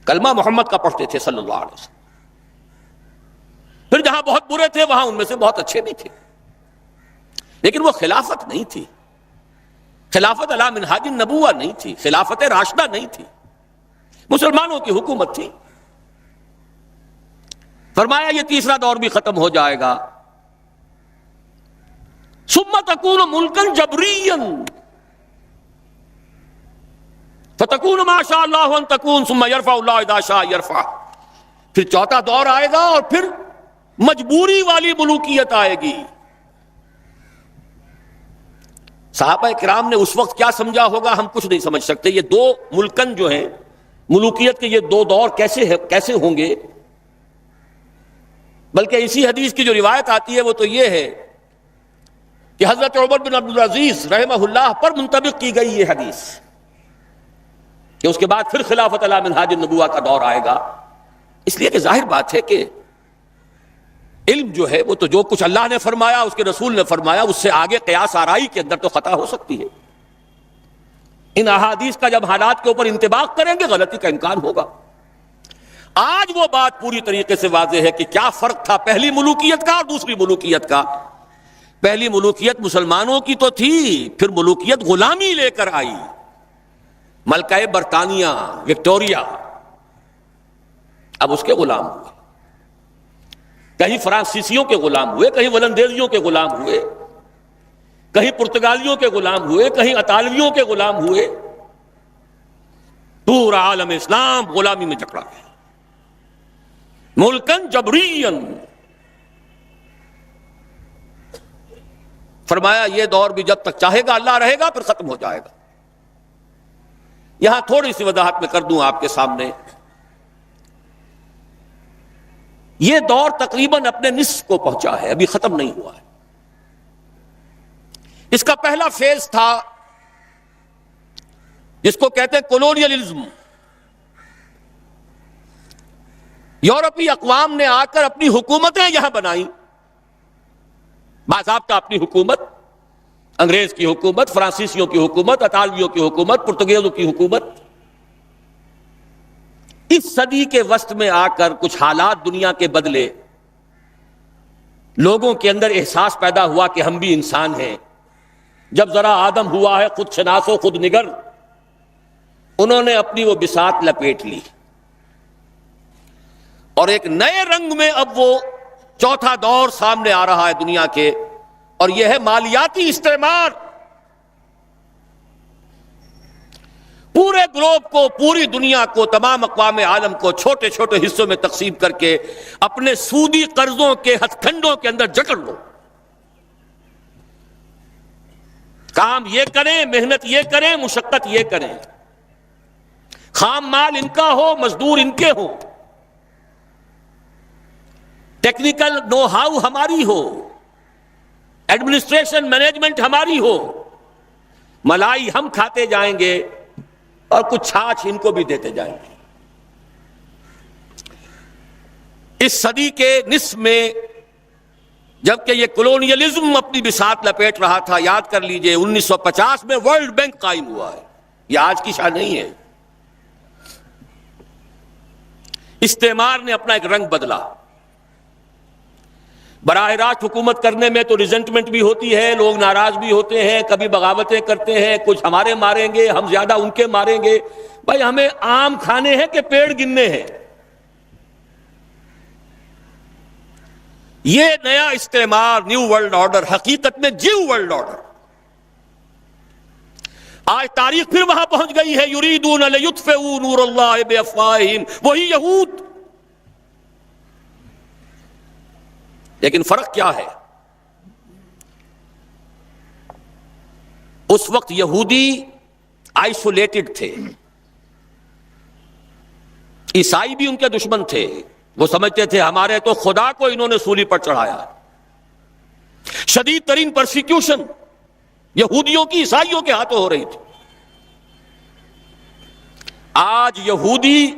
کلمہ محمد کا پڑھتے تھے صلی اللہ علیہ وسلم. پھر جہاں بہت برے تھے وہاں ان میں سے بہت اچھے بھی تھے، لیکن وہ خلافت نہیں تھی، خلافت علی منہاج النبوہ نہیں تھی، خلافت راشدہ نہیں تھی، مسلمانوں کی حکومت تھی. فرمایا یہ تیسرا دور بھی ختم ہو جائے گا. ثم تکون ملکا جبریا فتکون ما شاء اللہ ان تکون ثم یرفع اللہ اذا شاء یرفع. پھر چوتھا دور آئے گا اور پھر مجبوری والی ملوکیت آئے گی. صحابہ کرام نے اس وقت کیا سمجھا ہوگا ہم کچھ نہیں سمجھ سکتے. یہ 2 ملکن جو ہیں ملوکیت کے، یہ 2 دور کیسے ہوں گے؟ بلکہ اسی حدیث کی جو روایت آتی ہے وہ تو یہ ہے کہ حضرت عمر بن عبدالعزیز رحمہ اللہ پر منطبق کی گئی یہ حدیث کہ اس کے بعد پھر خلافت علی منہاج النبوہ کا دور آئے گا. اس لیے کہ ظاہر بات ہے کہ علم جو ہے وہ تو جو کچھ اللہ نے فرمایا، اس کے رسول نے فرمایا، اس سے آگے قیاس آرائی کے اندر تو خطا ہو سکتی ہے. ان احادیث کا جب حالات کے اوپر انطباق کریں گے غلطی کا امکان ہوگا. آج وہ بات پوری طریقے سے واضح ہے کہ کیا فرق تھا پہلی ملوکیت کا اور دوسری ملوکیت کا. پہلی ملوکیت مسلمانوں کی تو تھی، پھر ملوکیت غلامی لے کر آئی. ملکہ برطانیہ وکٹوریہ اب اس کے غلام ہوئے، کہیں فرانسیسیوں کے غلام ہوئے، کہیں ولندیزیوں کے غلام ہوئے، کہیں پرتگالیوں کے غلام ہوئے، کہیں اطالویوں کے غلام ہوئے، پورا عالم اسلام غلامی میں جکڑا گیا، ملکن جبرین۔ فرمایا یہ دور بھی جب تک چاہے گا اللہ رہے گا، پھر ختم ہو جائے گا۔ یہاں تھوڑی سی وضاحت میں کر دوں آپ کے سامنے، یہ دور تقریباً اپنے نصف کو پہنچا ہے، ابھی ختم نہیں ہوا ہے۔ اس کا پہلا فیز تھا جس کو کہتے ہیں کولونیلزم۔ یورپی اقوام نے آ کر اپنی حکومتیں یہاں بنائیں، باضابطہ اپنی حکومت، انگریز کی حکومت، فرانسیسیوں کی حکومت، اطالویوں کی حکومت، پرتگیزوں کی حکومت۔ اس صدی کے وسط میں آ کر کچھ حالات دنیا کے بدلے، لوگوں کے اندر احساس پیدا ہوا کہ ہم بھی انسان ہیں۔ جب ذرا آدم ہوا ہے خود شناس و خود نگر، انہوں نے اپنی وہ بساط لپیٹ لی، اور ایک نئے رنگ میں اب وہ چوتھا دور سامنے آ رہا ہے دنیا کے، اور یہ ہے مالیاتی استعمار۔ پورے گلوب کو، پوری دنیا کو، تمام اقوام عالم کو چھوٹے چھوٹے حصوں میں تقسیم کر کے اپنے سودی قرضوں کے ہتھ کنڈوں کے اندر جکڑ لو۔ کام یہ کریں، محنت یہ کریں، مشقت یہ کریں، خام مال ان کا ہو، مزدور ان کے ہو، ٹیکنیکل نو ہاؤ ہماری ہو، ایڈمنسٹریشن مینجمنٹ ہماری ہو، ملائی ہم کھاتے جائیں گے اور کچھ چھاچھ ان کو بھی دیتے جائیں گے۔ اس صدی کے نصف میں جبکہ یہ کولونیلزم اپنی بساط لپیٹ رہا تھا، یاد کر لیجئے 1950 میں ورلڈ بینک قائم ہوا ہے، یہ آج کی شان نہیں ہے۔ استعمار نے اپنا ایک رنگ بدلا، براہ راست حکومت کرنے میں تو ریزنٹمنٹ بھی ہوتی ہے، لوگ ناراض بھی ہوتے ہیں، کبھی بغاوتیں کرتے ہیں، کچھ ہمارے ماریں گے، ہم زیادہ ان کے ماریں گے۔ بھائی ہمیں آم کھانے ہیں کہ پیڑ گننے ہیں؟ یہ نیا استعمار، نیو ورلڈ آرڈر، حقیقت میں جیو ورلڈ آرڈر، آج تاریخ پھر وہاں پہنچ گئی ہے۔ یریدون لیطفئوا نور اللہ بافواہہم، وہی یہود۔ لیکن فرق کیا ہے؟ اس وقت یہودی آئسولیٹڈ تھے، عیسائی بھی ان کے دشمن تھے، وہ سمجھتے تھے ہمارے تو خدا کو انہوں نے سولی پر چڑھایا۔ شدید ترین پرسیکیوشن یہودیوں کی عیسائیوں کے ہاتھوں ہو رہی تھی۔ آج یہودی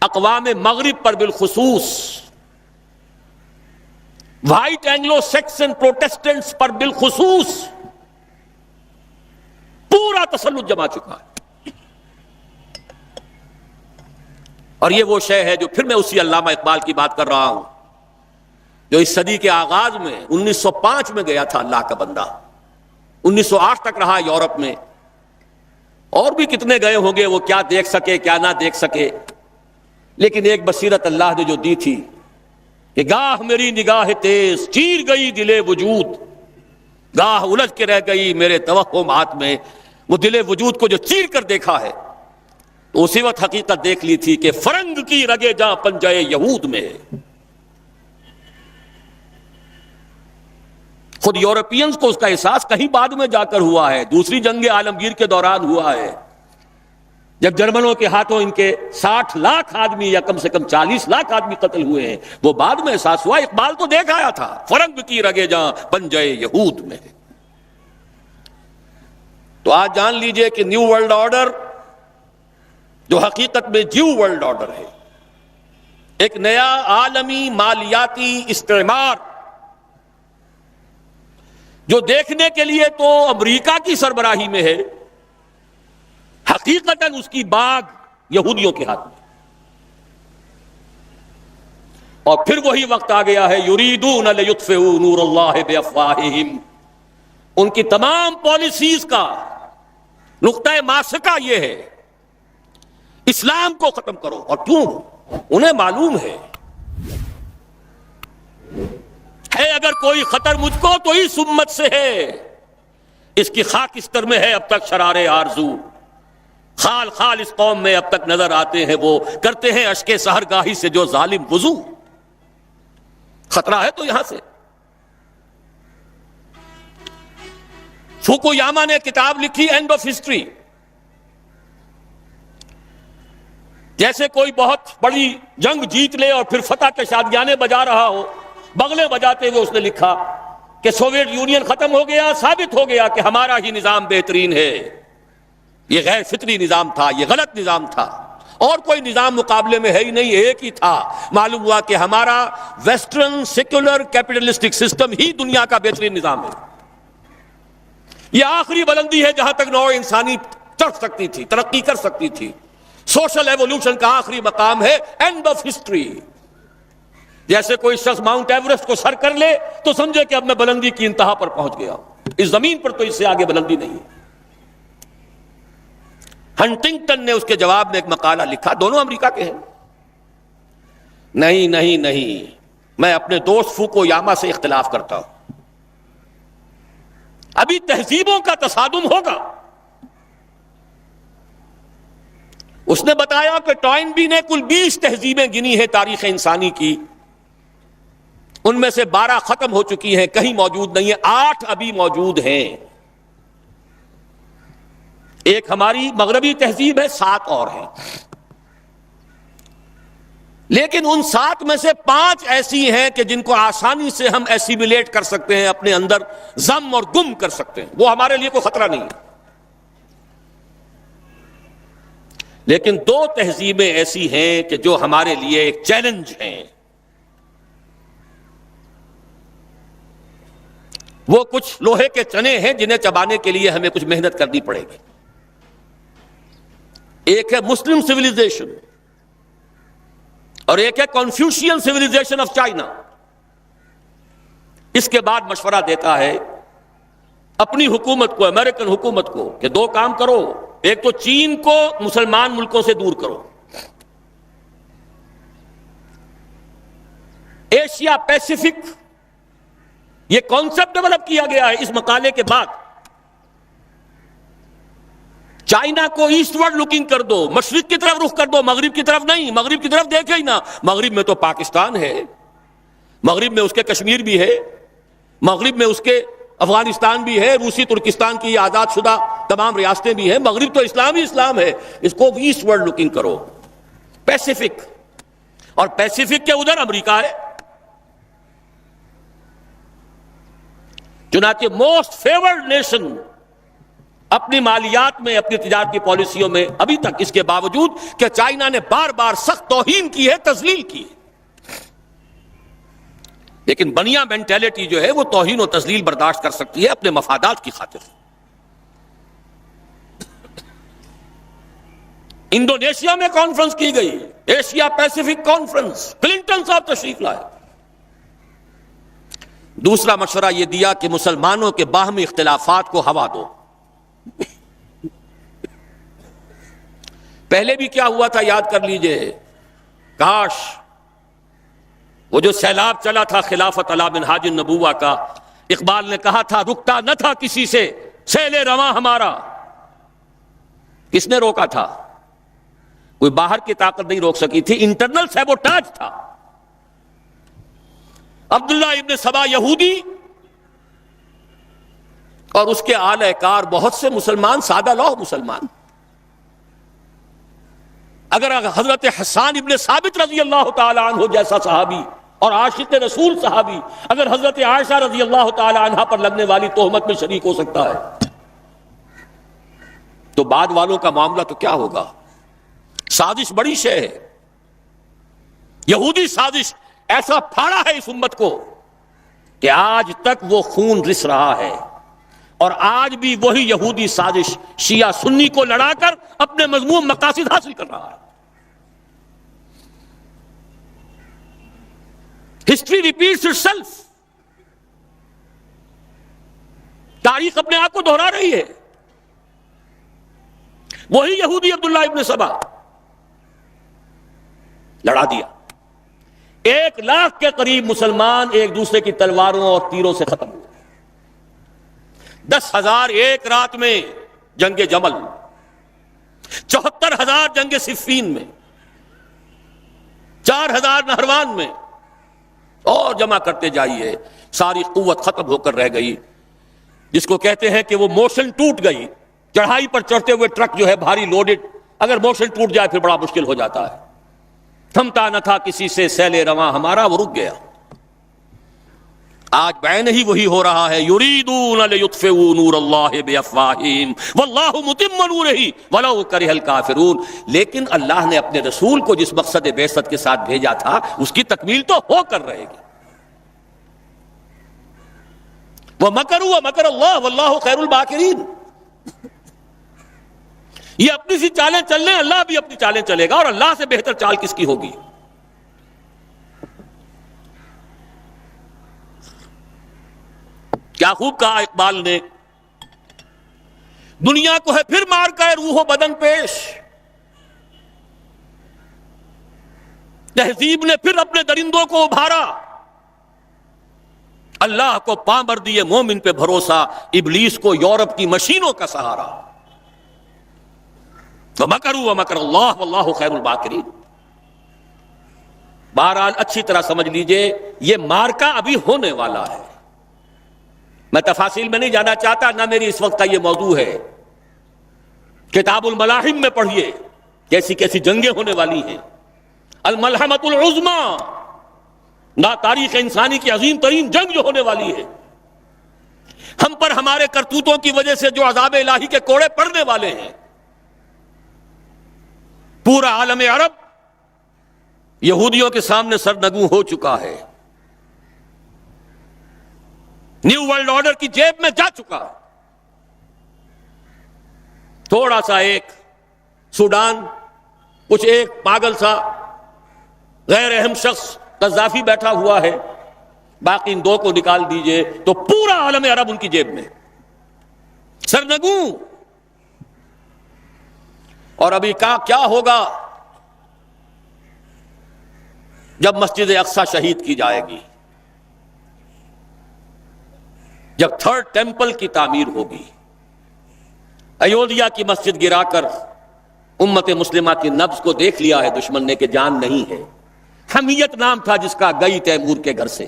اقوام مغرب پر بالخصوص، وائٹ اینگلو سیکسن پروٹیسٹنٹس پر بالخصوص پورا تسلط جما چکا ہے۔ اور یہ وہ شے ہے جو پھر میں اسی علامہ اقبال کی بات کر رہا ہوں، جو اس صدی کے آغاز میں 1905 میں گیا تھا اللہ کا بندہ، 1908 تک رہا یورپ میں، اور بھی کتنے گئے ہوں گے، وہ کیا دیکھ سکے کیا نہ دیکھ سکے، لیکن ایک بصیرت اللہ نے جو دی تھی کہ گاہ میری نگاہ تیز چیر گئی دل وجود، گاہ الجھ کے رہ گئی میرے توہمات میں، وہ دل وجود کو جو چیر کر دیکھا ہے تو اسی وقت حقیقت دیکھ لی تھی کہ فرنگ کی رگے جاں پنجے یہود میں ہے۔ خود یورپینز کو اس کا احساس کہیں بعد میں جا کر ہوا ہے، دوسری جنگ عالمگیر کے دوران ہوا ہے، جب جرمنوں کے ہاتھوں ان کے 60 لاکھ آدمی یا کم سے کم 40 لاکھ آدمی قتل ہوئے ہیں، وہ بعد میں احساس ہوا۔ اقبال تو دیکھ آیا تھا، فرنگ کی رگے جاں پنجے یہود میں ہے۔ تو آج جان لیجئے کہ نیو ورلڈ آرڈر جو حقیقت میں جیو ورلڈ آرڈر ہے، ایک نیا عالمی مالیاتی استعمار، جو دیکھنے کے لیے تو امریکہ کی سربراہی میں ہے، حقیقتاً اس کی باغ یہودیوں کے ہاتھ میں۔ اور پھر وہی وقت آ گیا ہے، یریدون لیطفئوا نور اللہ بافواہہم، ان کی تمام پالیسیز کا نقطہ ماسکہ یہ ہے، اسلام کو ختم کرو۔ اور کیوں؟ انہیں معلوم ہے اگر کوئی خطر مجھ کو تو اس امت سے ہے، اس کی خاکستر میں ہے اب تک شرار آرزو، خال خال اس قوم میں اب تک نظر آتے ہیں، وہ کرتے ہیں اشک سحرگاہی سے جو ظالم وضو۔ خطرہ ہے تو یہاں سے۔ فوکویاما نے کتاب لکھی اینڈ آف ہسٹری، جیسے کوئی بہت بڑی جنگ جیت لے اور پھر فتح کے شادیانے بجا رہا ہو، بغلے بجاتے ہوئے اس نے لکھا کہ سوویت یونین ختم ہو گیا، ثابت ہو گیا کہ ہمارا ہی نظام بہترین ہے، یہ غیر فطری نظام تھا، یہ غلط نظام تھا، اور کوئی نظام مقابلے میں ہے ہی نہیں، ایک ہی تھا۔ معلوم ہوا کہ ہمارا ویسٹرن سیکولر کیپٹلسٹک سسٹم ہی دنیا کا بہترین نظام ہے، یہ آخری بلندی ہے جہاں تک نوع انسانی چڑھ سکتی تھی، ترقی کر سکتی تھی، سوشل ایوولوشن کا آخری مقام ہے، اینڈ آف ہسٹری۔ جیسے کوئی شخص ماؤنٹ ایوریسٹ کو سر کر لے تو سمجھے کہ اب میں بلندی کی انتہا پر پہنچ گیا، اس زمین پر تو اس سے آگے بلندی نہیں ہے۔ ہنٹنگٹن نے اس کے جواب میں ایک مقالہ لکھا، دونوں امریکہ کے ہیں، نہیں نہیں نہیں، میں اپنے دوست فوکویاما سے اختلاف کرتا ہوں، ابھی تہذیبوں کا تصادم ہوگا۔ اس نے بتایا کہ ٹوائنبی نے کل 20 تہذیبیں گنی ہیں تاریخ انسانی کی، ان میں سے 12 ختم ہو چکی ہیں، کہیں موجود نہیں ہیں، 8 ابھی موجود ہیں، ایک ہماری مغربی تہذیب ہے، 7 اور ہیں، لیکن ان 7 میں سے 5 ایسی ہیں کہ جن کو آسانی سے ہم ایسیمیلیٹ کر سکتے ہیں، اپنے اندر ضم اور گم کر سکتے ہیں، وہ ہمارے لیے کوئی خطرہ نہیں ہے، لیکن 2 تہذیبیں ایسی ہیں کہ جو ہمارے لیے ایک چیلنج ہیں، وہ کچھ لوہے کے چنے ہیں جنہیں چبانے کے لیے ہمیں کچھ محنت کرنی پڑے گی۔ ایک ہے مسلم سویلائزیشن اور ایک ہے کنفیوشین سویلائزیشن آف چائنا۔ اس کے بعد مشورہ دیتا ہے اپنی حکومت کو، امریکن حکومت کو، کہ 2 کام کرو، ایک تو چین کو مسلمان ملکوں سے دور کرو، ایشیا پیسیفک یہ کانسیپٹ ڈیولپ کیا گیا ہے اس مقالے کے بعد، چائنا کو ایسٹ ورڈ لوکنگ کر دو، مشرق کی طرف رخ کر دو، مغرب کی طرف نہیں، مغرب کی طرف دیکھے ہی نہ، مغرب میں تو پاکستان ہے، مغرب میں اس کے کشمیر بھی ہے، مغرب میں اس کے افغانستان بھی ہے، روسی ترکستان کی آزاد شدہ تمام ریاستیں بھی ہیں، مغرب تو اسلام ہی اسلام ہے، اس کو ایسٹ ورڈ لوکنگ کرو، پیسیفک، اور پیسیفک کے ادھر امریکہ ہے، چنانچہ موسٹ فیورڈ نیشن اپنی مالیات میں، اپنی تجارتی پالیسیوں میں ابھی تک، اس کے باوجود کہ چائنا نے بار بار سخت توہین کی ہے، تذلیل کی ہے، لیکن بنیا مینٹیلٹی جو ہے وہ توہین و تذلیل برداشت کر سکتی ہے اپنے مفادات کی خاطر۔ انڈونیشیا میں کانفرنس کی گئی، ایشیا پیسیفک کانفرنس، کلنٹن صاحب تشریف لائے۔ دوسرا مشورہ یہ دیا کہ مسلمانوں کے باہمی اختلافات کو ہوا دو۔ پہلے بھی کیا ہوا تھا یاد کر لیجئے، کاش وہ جو سیلاب چلا تھا خلافت علی منہاج النبوہ کا، اقبال نے کہا تھا رکتا نہ تھا کسی سے سیل رواں ہمارا، کس نے روکا تھا؟ کوئی باہر کی طاقت نہیں روک سکی تھی، انٹرنل سیبوٹاج تھا۔ عبداللہ ابن سبا یہودی اور اس کے آلہ کار بہت سے مسلمان، سادہ لوح مسلمان، اگر حضرت حسان ابن ثابت رضی اللہ تعالی عنہ جیسا صحابی اور عاشق رسول صحابی اگر حضرت عائشہ رضی اللہ تعالی عنہ پر لگنے والی تہمت میں شریک ہو سکتا ہے تو بعد والوں کا معاملہ تو کیا ہوگا؟ سازش بڑی شے ہے، یہودی سازش ایسا پھاڑا ہے اس امت کو کہ آج تک وہ خون رس رہا ہے، اور آج بھی وہی یہودی سازش شیعہ سنی کو لڑا کر اپنے مذموم مقاصد حاصل کر رہا ہے۔ ہسٹری ریپیٹس اٹ سیلف، تاریخ اپنے آپ کو دہرا رہی ہے۔ وہی یہودی عبداللہ ابن سبا لڑا دیا. 1,00,000 کے قریب مسلمان ایک دوسرے کی تلواروں اور تیروں سے ختم ہوئے. 10,000 ایک رات میں جنگ جمل، 74,000 جنگ صفین میں، 4,000 نہروان میں، اور جمع کرتے جائیے. ساری قوت ختم ہو کر رہ گئی، جس کو کہتے ہیں کہ وہ موشن ٹوٹ گئی. چڑھائی پر چڑھتے ہوئے ٹرک جو ہے بھاری لوڈڈ، اگر موشن ٹوٹ جائے پھر بڑا مشکل ہو جاتا ہے. تھمتا نہ تھا کسی سے سیل رواں ہمارا، وہ رک گیا. آج بعین ہی وہی ہو رہا ہے. یریدون لیطفئوا نور اللہ بافواہہم واللہ متم نورہ ولو کرہ الکافرون. لیکن اللہ نے اپنے رسول کو جس مقصد بعثت کے ساتھ بھیجا تھا اس کی تکمیل تو ہو کر رہے گی. وَمَكَرُوا وَمَكَرَ اللَّهُ وَاللَّهُ خَيْرُ الْمَاكِرِينَ. یہ اپنی سی چالیں چل رہے ہیں، اللہ بھی اپنی چالیں چلے گا، اور اللہ سے بہتر چال کس کی ہوگی؟ کیا خوب کہا اقبال نے، دنیا کو ہے پھر مار کا روح و بدن پیش، تہذیب نے پھر اپنے درندوں کو ابھارا، اللہ کو پامر دیے مومن پہ بھروسہ، ابلیس کو یورپ کی مشینوں کا سہارا. وَمَكَرُوا وَمَكَرَ اللَّهُ وَاللَّهُ خَيْرُ الْمَاكِرِينَ. بہرحال اچھی طرح سمجھ لیجئے یہ مارکا ابھی ہونے والا ہے. میں تفاصیل میں نہیں جانا چاہتا، نہ میری اس وقت کا یہ موضوع ہے. کتاب الملاحم میں پڑھیے کیسی کیسی جنگیں ہونے والی ہیں. الملحمۃ العظمیٰ، نہ تاریخ انسانی کی عظیم ترین جنگ جو ہونے والی ہے. ہم پر ہمارے کرتوتوں کی وجہ سے جو عذاب الہی کے کوڑے پڑنے والے ہیں. پورا عالم عرب یہودیوں کے سامنے سرنگوں ہو چکا ہے، نیو ورلڈ آرڈر کی جیب میں جا چکا. تھوڑا سا ایک سوڈان، کچھ ایک پاگل سا غیر اہم شخص قذافی بیٹھا ہوا ہے، باقی ان دو کو نکال دیجئے تو پورا عالم عرب ان کی جیب میں سرنگوں. اور ابھی کیا ہوگا جب مسجد اقصی شہید کی جائے گی، جب تھرڈ ٹیمپل کی تعمیر ہوگی. ایودھیا کی مسجد گرا کر امت مسلمہ کی نبض کو دیکھ لیا ہے دشمن نے کہ جان نہیں ہے. حمیت نام تھا جس کا، گئی تیمور کے گھر سے.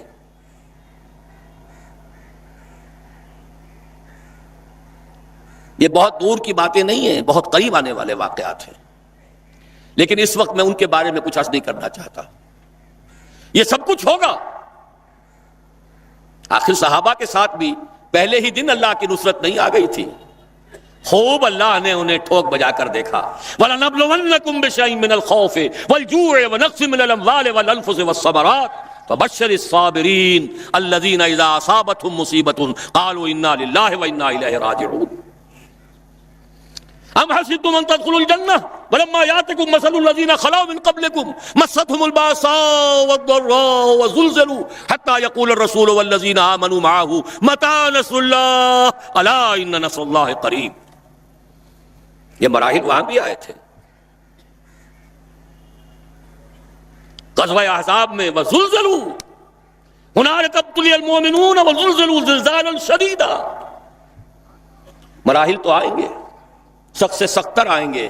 یہ بہت دور کی باتیں نہیں ہیں، بہت قریب آنے والے واقعات ہیں، لیکن اس وقت میں ان کے بارے میں کچھ عرض نہیں کرنا چاہتا. یہ سب کچھ ہوگا. آخر صحابہ کے ساتھ بھی پہلے ہی دن اللہ کی نصرت نہیں آ گئی تھی، خوب اللہ نے انہیں ٹھوک بجا کر دیکھا. وَلَنَبْلُوَنَّكُمْ بِشَيْءٍ مِّنَ الْخَوْفِ وَالْجُوعِ وَنَقْصٍ مِّنَ الْأَمْوَالِ وَالْأَنفُسِ وَالثَّمَرَاتِ وَبَشِّرِ الصَّابِرِينَ الَّذِينَ إِذَا أَصَابَتْهُمْ مُصِيبَةٌ قَالُوا إِنَّا لِلَّهِ وَإِنَّا إِلَيْهِ رَاجِعُونَ. أَمْ حَسِبْتُمْ أَن تَدْخُلُوا الْجَنَّةَ وَلَمَّا يَأْتِكُم مَّثَلُ الَّذِينَ خَلَوْا مِن قَبْلِكُم مَّسَّتْهُمُ الْبَأْسَاءُ وَالضَّرَّاءُ وَزُلْزِلُوا حَتَّىٰ يَقُولَ الرَّسُولُ وَالَّذِينَ آمَنُوا مَعَهُ مَتَىٰ نَصْرُ اللَّهِ أَلَا إِنَّ نَصْرَ اللَّهِ قَرِيبٌ. یہ مراحل وہاں بھی آئے تھے. غزوہ احزاب میں وَزُلْزِلُوا هُنَالِكَ ابْتُلِيَ الْمُؤْمِنُونَ وَزُلْزِلُوا زِلْزَالًا شَدِيدًا. مراحل تو آئیں گے، سخت سے سختر آئیں گے،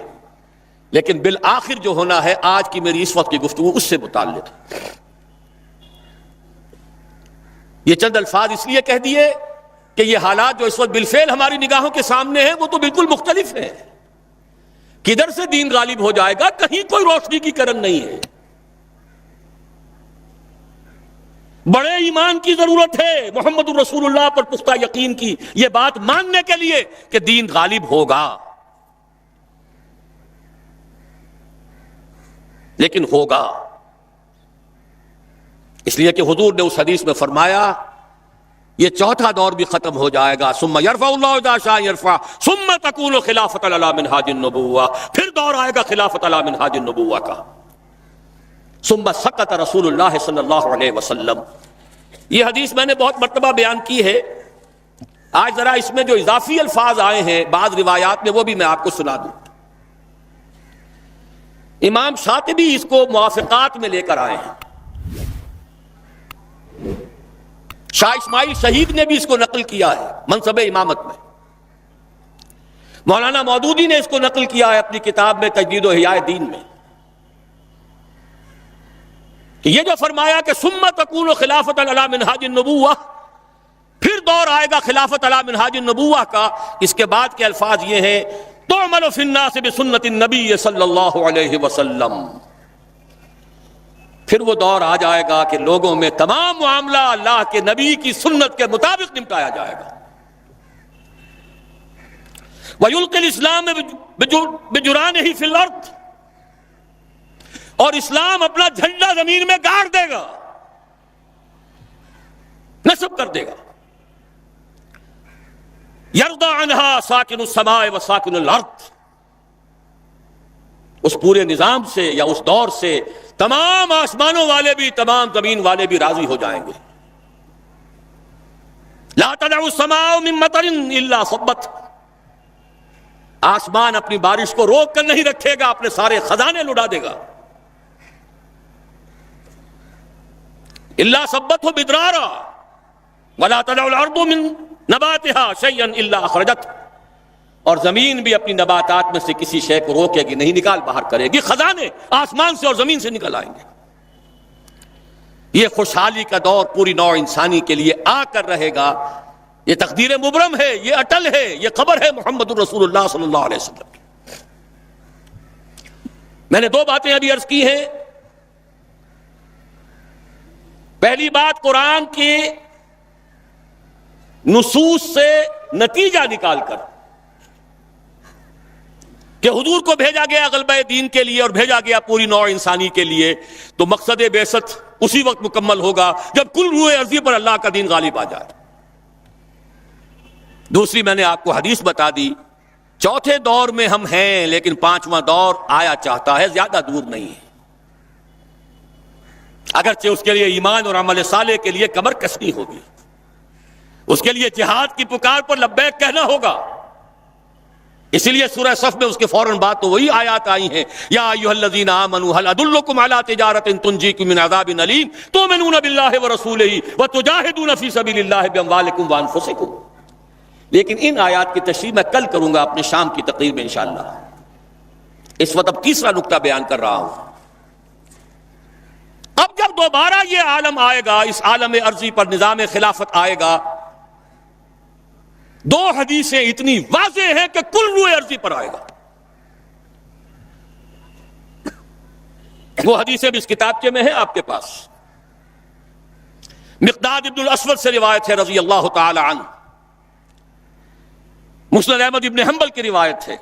لیکن بالآخر جو ہونا ہے آج کی میری اس وقت کی گفتگو اس سے متعلق. یہ چند الفاظ اس لیے کہہ دیے کہ یہ حالات جو اس وقت بالفعل ہماری نگاہوں کے سامنے ہیں وہ تو بالکل مختلف ہیں. کدھر سے دین غالب ہو جائے گا، کہیں کوئی روشنی کی کرن نہیں ہے. بڑے ایمان کی ضرورت ہے، محمد الرسول اللہ پر پختہ یقین کی، یہ بات ماننے کے لیے کہ دین غالب ہوگا. لیکن ہوگا اس لیے کہ حضور نے اس حدیث میں فرمایا یہ چوتھا دور بھی ختم ہو جائے گا. ثم یرفع اللہ اذا شاء یرفع ثم تکون خلافۃ علی منہاج النبوہ. پھر دور آئے گا خلافت علی منہاج النبوہ کا. ثم سکت رسول اللہ صلی اللہ علیہ وسلم. یہ حدیث میں نے بہت مرتبہ بیان کی ہے. آج ذرا اس میں جو اضافی الفاظ آئے ہیں بعض روایات میں وہ بھی میں آپ کو سنا دوں. امام شاطبی اس کو موافقات میں لے کر آئے ہیں، شاہ اسماعیل شہید نے بھی اس کو نقل کیا ہے منصب امامت میں، مولانا مودودی نے اس کو نقل کیا ہے اپنی کتاب میں تجدید و احیاء دین میں، کہ یہ جو فرمایا کہ ثم تکون خلافت علی منہاج النبوہ، پھر دور آئے گا خلافت علی منہاج النبوہ کا، اس کے بعد کے الفاظ یہ ہیں تعمل فی الناس بسنت النبی صلی اللہ علیہ وسلم، پھر وہ دور آ جائے گا کہ لوگوں میں تمام معاملہ اللہ کے نبی کی سنت کے مطابق نمٹایا جائے گا۔ وَيُلْقِي الْإِسْلَامَ بِجُرَانِهِ فِي الْأَرْضِ، اور اسلام اپنا جھنڈا زمین میں گاڑ دے گا، نصب کر دے گا۔ یرضى عنها ساکن السماء وساکن الارض، اس پورے نظام سے یا اس دور سے تمام آسمانوں والے بھی تمام زمین والے بھی راضی ہو جائیں گے۔ لا تدع السماء من مطر الا صبت، آسمان اپنی بارش کو روک کر نہیں رکھے گا، اپنے سارے خزانے لٹا دے گا۔ الا صبته بدرارا ولا تدع الارض من نباتها شيئا الا اخرجت، اور زمین بھی اپنی نباتات میں سے کسی شے کو روکے گی نہیں، نکال باہر کرے گی، خزانے آسمان سے اور زمین سے نکل آئیں گے۔ یہ خوشحالی کا دور پوری نوع انسانی کے لیے آ کر رہے گا، یہ تقدیر مبرم ہے، یہ اٹل ہے، یہ خبر ہے محمد الرسول اللہ صلی اللہ علیہ وسلم کی۔ میں نے دو باتیں ابھی عرض کی ہیں۔ پہلی بات، قرآن کے نصوص سے نتیجہ نکال کر کہ حضور کو بھیجا گیا غلبہ دین کے لیے اور بھیجا گیا پوری نوع انسانی کے لیے، تو مقصد بعثت اسی وقت مکمل ہوگا جب کل روح ارضی پر اللہ کا دین غالب آ جائے۔ دوسری میں نے آپ کو حدیث بتا دی، چوتھے دور میں ہم ہیں لیکن پانچواں دور آیا چاہتا ہے، زیادہ دور نہیں ہے، اگرچہ اس کے لیے ایمان اور عمل صالح کے لیے کمر کسنی ہوگی، اس کے لیے جہاد کی پکار پر لبیک کہنا ہوگا۔ اسی لیے سورہ صف میں اس کے فوراً بعد تو وہی آیات آئی ہیں، یا ایھا الذین آمنوا ھل ادلکم علی تجارۃ تنجیکم من عذاب الیم تؤمنون باللہ ورسولہ وتجاہدون فی سبیل اللہ باموالکم وانفسکم۔ لیکن ان آیات کی تشریح میں کل کروں گا اپنے شام کی تقریر میں انشاءاللہ۔ اس وقت اب تیسرا نقطہ بیان کر رہا ہوں۔ اب جب دوبارہ یہ عالم آئے گا، اس عالم ارضی پر نظام خلافت آئے گا، دو حدیثیں اتنی واضح ہیں کہ کل روح ارضی پر آئے گا۔ وہ حدیثیں بھی اس کتابچے میں ہیں آپ کے پاس۔ مقداد ابن الاسود سے روایت ہے رضی اللہ تعالی عنہ، مسند احمد ابن حنبل کی روایت ہے۔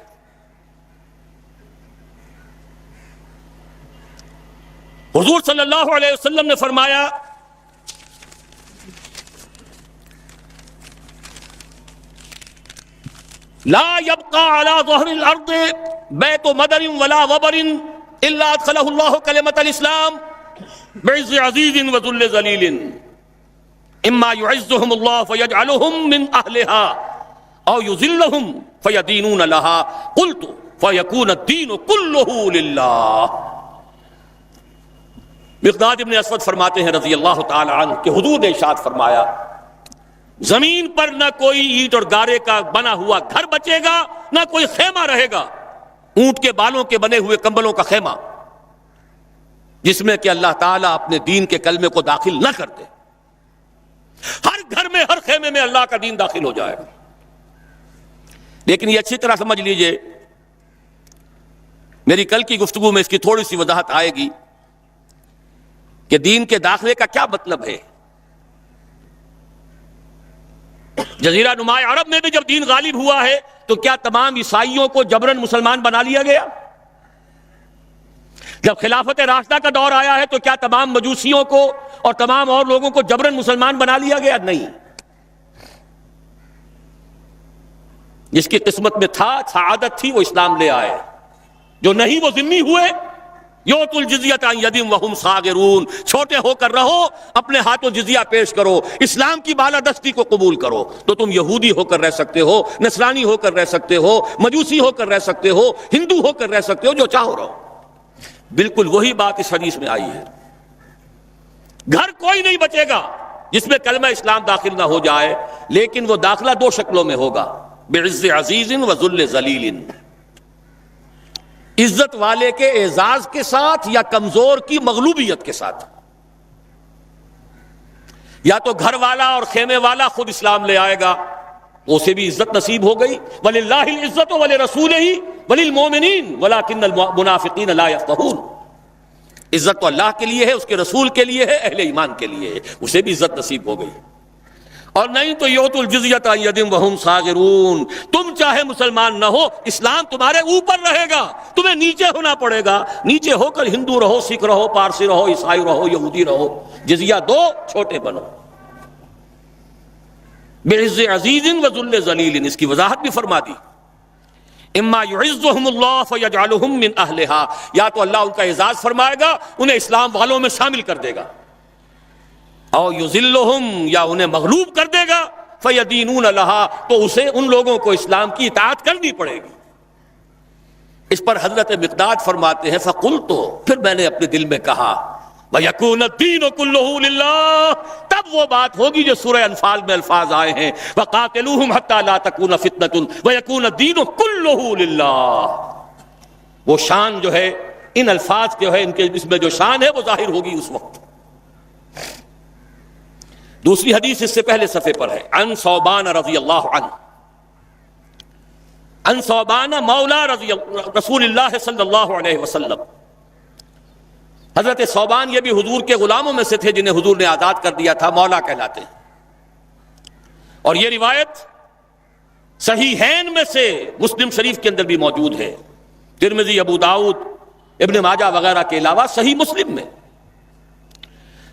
حضور صلی اللہ علیہ وسلم نے فرمایا، لا يبقى على ظهر الارض بيت مدر ولا وبر الا ادخله الله كلمة الاسلام بعز عزيز وذل ذليل، اما يعزهم الله فيجعلهم من اهلها او يذلهم فيدينون لها، قلت فيكون الدين كله لله۔ مقداد ابن اسود فرماتے ہیں رضی اللہ تعالی عنہ کہ حضور نے ارشاد فرمایا، زمین پر نہ کوئی اینٹ اور گارے کا بنا ہوا گھر بچے گا، نہ کوئی خیمہ رہے گا، اونٹ کے بالوں کے بنے ہوئے کمبلوں کا خیمہ، جس میں کہ اللہ تعالیٰ اپنے دین کے کلمے کو داخل نہ کر دے۔ ہر گھر میں، ہر خیمے میں اللہ کا دین داخل ہو جائے گا۔ لیکن یہ اچھی طرح سمجھ لیجئے، میری کل کی گفتگو میں اس کی تھوڑی سی وضاحت آئے گی کہ دین کے داخلے کا کیا مطلب ہے۔ جزیرہ نما عرب میں بھی جب دین غالب ہوا ہے تو کیا تمام عیسائیوں کو جبراً مسلمان بنا لیا گیا؟ جب خلافت راشدہ کا دور آیا ہے تو کیا تمام مجوسیوں کو اور تمام اور لوگوں کو جبراً مسلمان بنا لیا گیا؟ نہیں۔ جس کی قسمت میں تھا، سعادت تھی، وہ اسلام لے آئے، جو نہیں وہ ذمہ ہوئے۔ یؤتوا الجزیۃ عن ید وہم صاغرون، چھوٹے ہو کر رہو، اپنے ہاتھوں جزیہ پیش کرو، اسلام کی بالادستی کو قبول کرو، تو تم یہودی ہو کر رہ سکتے ہو، نصرانی ہو کر رہ سکتے ہو، مجوسی ہو کر رہ سکتے ہو، ہندو ہو کر رہ سکتے ہو، جو چاہو رہو۔ بالکل وہی بات اس حدیث میں آئی ہے. گھر کوئی نہیں بچے گا جس میں کلمہ اسلام داخل نہ ہو جائے، لیکن وہ داخلہ دو شکلوں میں ہوگا، بعز عزیز و ذل ذلیل، عزت والے کے اعزاز کے ساتھ یا کمزور کی مغلوبیت کے ساتھ. یا تو گھر والا اور خیمے والا خود اسلام لے آئے گا، اسے بھی عزت نصیب ہو گئی، وَلِلَّهِ الْعِزَّةُ وَلِرَسُولِهِ وَلِلْمُؤْمِنِينَ وَلَكِنَّ الْمُنَافِقِينَ لَا يَفْقَهُونَ. عزت تو اللہ کے لیے ہے، اس کے رسول کے لیے ہے، اہل ایمان کے لیے ہے، اسے بھی عزت نصیب ہو گئی. اور نہیں تو یؤتوا الجزیۃ عن ید وہم صاغرون، تم چاہے مسلمان نہ ہو، اسلام تمہارے اوپر رہے گا، تمہیں نیچے ہونا پڑے گا. نیچے ہو کر ہندو رہو، سکھ رہو، پارسی رہو، عیسائی رہو، یہودی رہو، جزیہ دو، چھوٹے بنو. بعز عزیز و ذل ذلیل، اس کی وضاحت بھی فرما دی. اما یعزهم اللہ فیجعلهم من اہلها، یا تو اللہ ان کا اعزاز فرمائے گا، انہیں اسلام والوں میں شامل کر دے گا، او یذلهم، یا انہیں مغلوب کر دے گا، فیدینون لها، تو اسے ان لوگوں کو اسلام کی اطاعت کرنی پڑے گی. اس پر حضرت مقداد فرماتے ہیں فقلت، پھر میں نے اپنے دل میں کہا وَيَكُونَ الدِّينُ كُلُّهُ لِلَّهِ، تب وہ بات ہوگی جو سورہ انفال میں الفاظ آئے ہیں وَقَاتِلُوهُمْ حَتَّى لَا تَكُونَ فِتْنَةٌ وَيَكُونَ الدِّينُ كُلُّهُ لِلَّهِ. وہ شان جو ہے ان الفاظ کے ہے، ان کے اس میں جو شان ہے وہ ظاہر ہوگی اس وقت. دوسری حدیث اس سے پہلے صفحے پر ہے، عن ثوبان رضی اللہ عنہ، عن ثوبان مولا رسول اللہ صلی اللہ علیہ وسلم. حضرت ثوبان یہ بھی حضور کے غلاموں میں سے تھے جنہیں حضور نے آزاد کر دیا تھا، مولا کہلاتے ہیں. اور یہ روایت صحیحین میں سے مسلم شریف کے اندر بھی موجود ہے، ترمذی، ابو داؤد، ابن ماجہ وغیرہ کے علاوہ صحیح مسلم میں.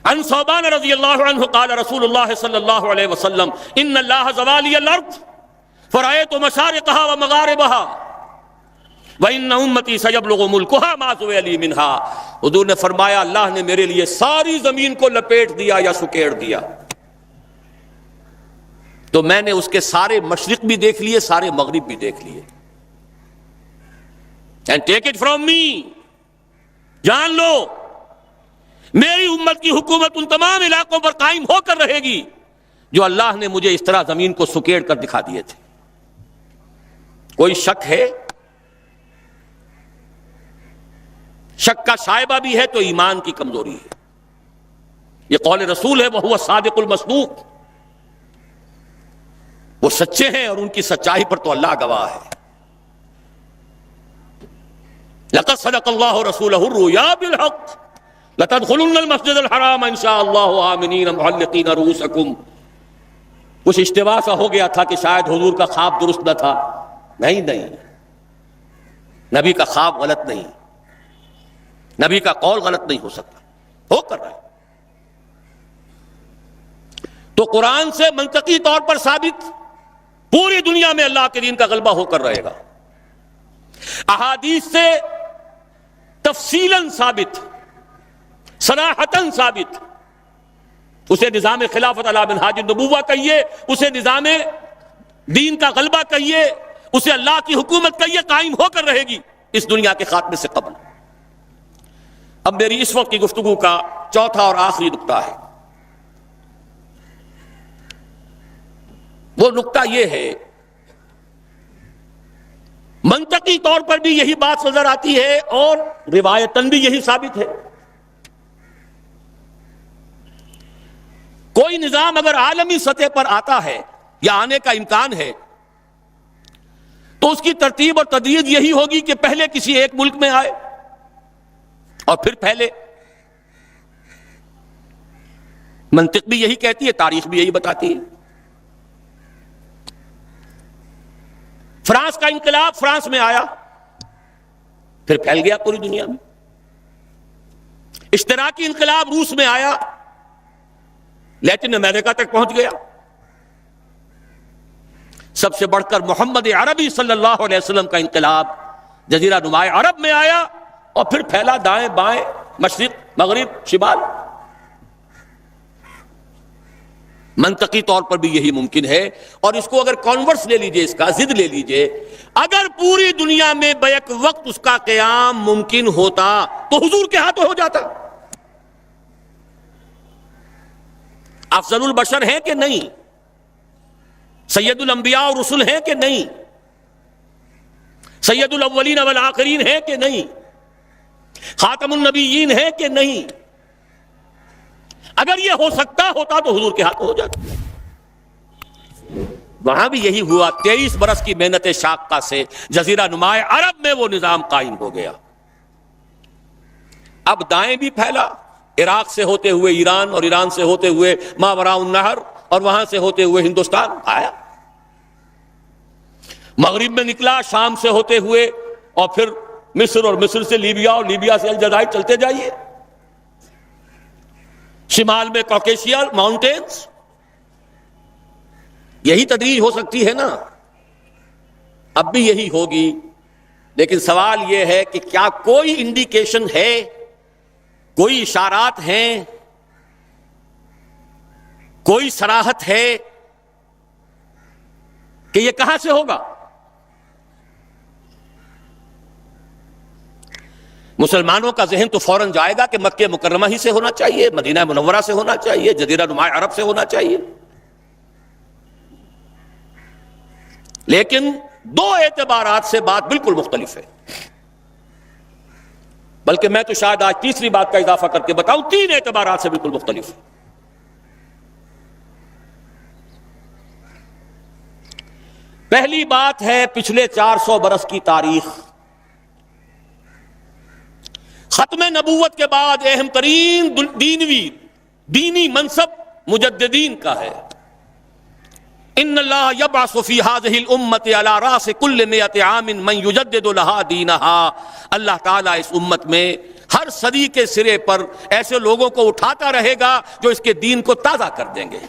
عن ثوبان رضی اللہ عنہ قال رسول اللہ صلی اللہ علیہ وسلم ان اللہ زوالی الارض فرأیت مشارقها ومغاربها وَإِنَّ أُمَّتِي سَيَبْلُغُ مُلْكُهَا مَا زُوِيَ لِي مِنْهَا. حضور نے فرمایا اللہ نے میرے لیے ساری زمین کو لپیٹ دیا یا سکیڑ دیا، تو میں نے اس کے سارے مشرق بھی دیکھ لیے، سارے مغرب بھی دیکھ لیے. And take it from me، جان لو میری امت کی حکومت ان تمام علاقوں پر قائم ہو کر رہے گی جو اللہ نے مجھے اس طرح زمین کو سکیڑ کر دکھا دیے تھے. کوئی شک ہے؟ شک کا شائبہ بھی ہے تو ایمان کی کمزوری ہے. یہ قول رسول ہے، وہو الصادق المصدوق، وہ سچے ہیں اور ان کی سچائی پر تو اللہ گواہ ہے. لقد صدق اللہ رسولہ الرؤیا بالحق لتدخلن المسجد الحرام ان شاء اللہ آمنین محلقین رؤوسکم. کچھ اشتباہ سا ہو گیا تھا کہ شاید حضور کا خواب درست نہ تھا. نہیں، نبی کا خواب غلط نہیں، نبی کا قول غلط نہیں ہو سکتا، ہو کر رہا ہے. تو قرآن سے منطقی طور پر ثابت پوری دنیا میں اللہ کے دین کا غلبہ ہو کر رہے گا. احادیث سے تفصیلاً ثابت، صراحتاً ثابت. اسے نظام خلافت علی منہاج النبوہ کہیے، اسے نظام دین کا غلبہ کہیے، اسے اللہ کی حکومت کہیے، قائم ہو کر رہے گی اس دنیا کے خاتمے سے قبل. اب میری اس وقت کی گفتگو کا چوتھا اور آخری نقطہ ہے. وہ نقطہ یہ ہے، منطقی طور پر بھی یہی بات نظر آتی ہے اور روایتاً بھی یہی ثابت ہے. کوئی نظام اگر عالمی سطح پر آتا ہے یا آنے کا امکان ہے تو اس کی ترتیب اور تدریج یہی ہوگی کہ پہلے کسی ایک ملک میں آئے اور پھر پھیلے. منطق بھی یہی کہتی ہے، تاریخ بھی یہی بتاتی ہے. فرانس کا انقلاب فرانس میں آیا، پھر پھیل گیا پوری دنیا میں. اشتراکی انقلاب روس میں آیا، لیٹن امریکہ تک پہنچ گیا. سب سے بڑھ کر محمد عربی صلی اللہ علیہ وسلم کا انقلاب جزیرہ نما عرب میں آیا اور پھر پھیلا دائیں بائیں، مشرق، مغرب، شمال. منطقی طور پر بھی یہی ممکن ہے. اور اس کو اگر کانورس لے لیجئے، اس کا ضد لے لیجئے، اگر پوری دنیا میں بیک وقت اس کا قیام ممکن ہوتا تو حضور کے ہاتھوں ہو جاتا. افضل البشر ہیں کہ نہیں؟ سید الانبیاء اور رسل ہیں کہ نہیں؟ سید الاولین والآخرین ہیں کہ نہیں؟ خاتم النبیین ہیں کہ نہیں؟ اگر یہ ہو سکتا ہوتا تو حضور کے ہاتھ ہو جاتا. وہاں بھی یہی ہوا. 23 برس کی محنت شاقہ سے جزیرہ نما عرب میں وہ نظام قائم ہو گیا. اب دائیں بھی پھیلا، عراق سے ہوتے ہوئے ایران، اور ایران سے ہوتے ہوئے ماوراء النہر، اور وہاں سے ہوتے ہوئے ہندوستان آیا. مغرب میں نکلا، شام سے ہوتے ہوئے، اور پھر مصر، اور مصر سے لیبیا، اور لیبیا سے الجزائر، چلتے جائیے. شمال میں کوکیشیا ماؤنٹینز. یہی تدریج ہو سکتی ہے نا. اب بھی یہی ہوگی. لیکن سوال یہ ہے کہ کیا کوئی انڈیکیشن ہے، کوئی اشارات ہیں، کوئی صراحت ہے کہ یہ کہاں سے ہوگا؟ مسلمانوں کا ذہن تو فوراً جائے گا کہ مکہ مکرمہ ہی سے ہونا چاہیے، مدینہ منورہ سے ہونا چاہیے، جزیرہ نما عرب سے ہونا چاہیے. لیکن دو اعتبارات سے بات بالکل مختلف ہے. بلکہ میں تو شاید آج تیسری بات کا اضافہ کر کے بتاؤں، 3 اعتبارات سے بالکل مختلف ہے. پہلی بات ہے پچھلے 400 برس کی تاریخ. ختم نبوت کے بعد اہم ترین دینی منصب مجددین کا ہے. ان اللہ یبعث فی هذه الامة على راس كل 100 عام من یجدد لها دینها. اللہ تعالیٰ اس امت میں ہر صدی کے سرے پر ایسے لوگوں کو اٹھاتا رہے گا جو اس کے دین کو تازہ کر دیں گے.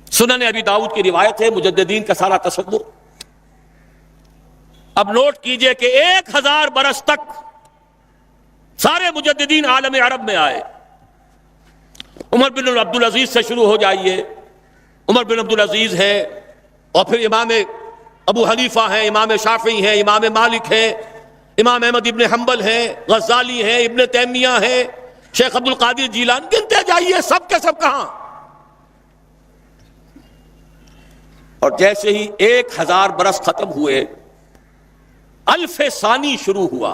سنن ابی داؤد کی روایت ہے، مجددین کا سارا تصور. اب نوٹ کیجئے کہ 1000 برس تک سارے مجددین عالم عرب میں آئے. عمر بن عبدالعزیز سے شروع ہو جائیے. عمر بن عبدالعزیز ہے، اور پھر امام ابو حنیفہ ہیں، امام شافعی ہیں، امام مالک ہیں، امام احمد ابن حنبل ہیں، غزالی ہیں، ابن تیمیہ ہیں، شیخ عبد القادر جیلانی، گنتے جائیے. سب کے سب کہاں؟ اور جیسے ہی 1000 برس ختم ہوئے، الف ثانی شروع ہوا،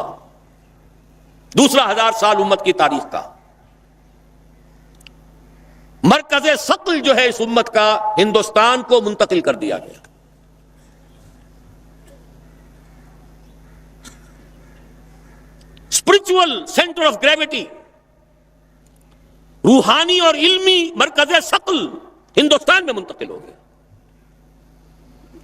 دوسرا 1000 سال امت کی تاریخ کا. مرکز ثقل جو ہے اس امت کا ہندوستان کو منتقل کر دیا گیا. اسپرچول سینٹر آف گریوٹی، روحانی اور علمی مرکز ثقل ہندوستان میں منتقل ہو گیا.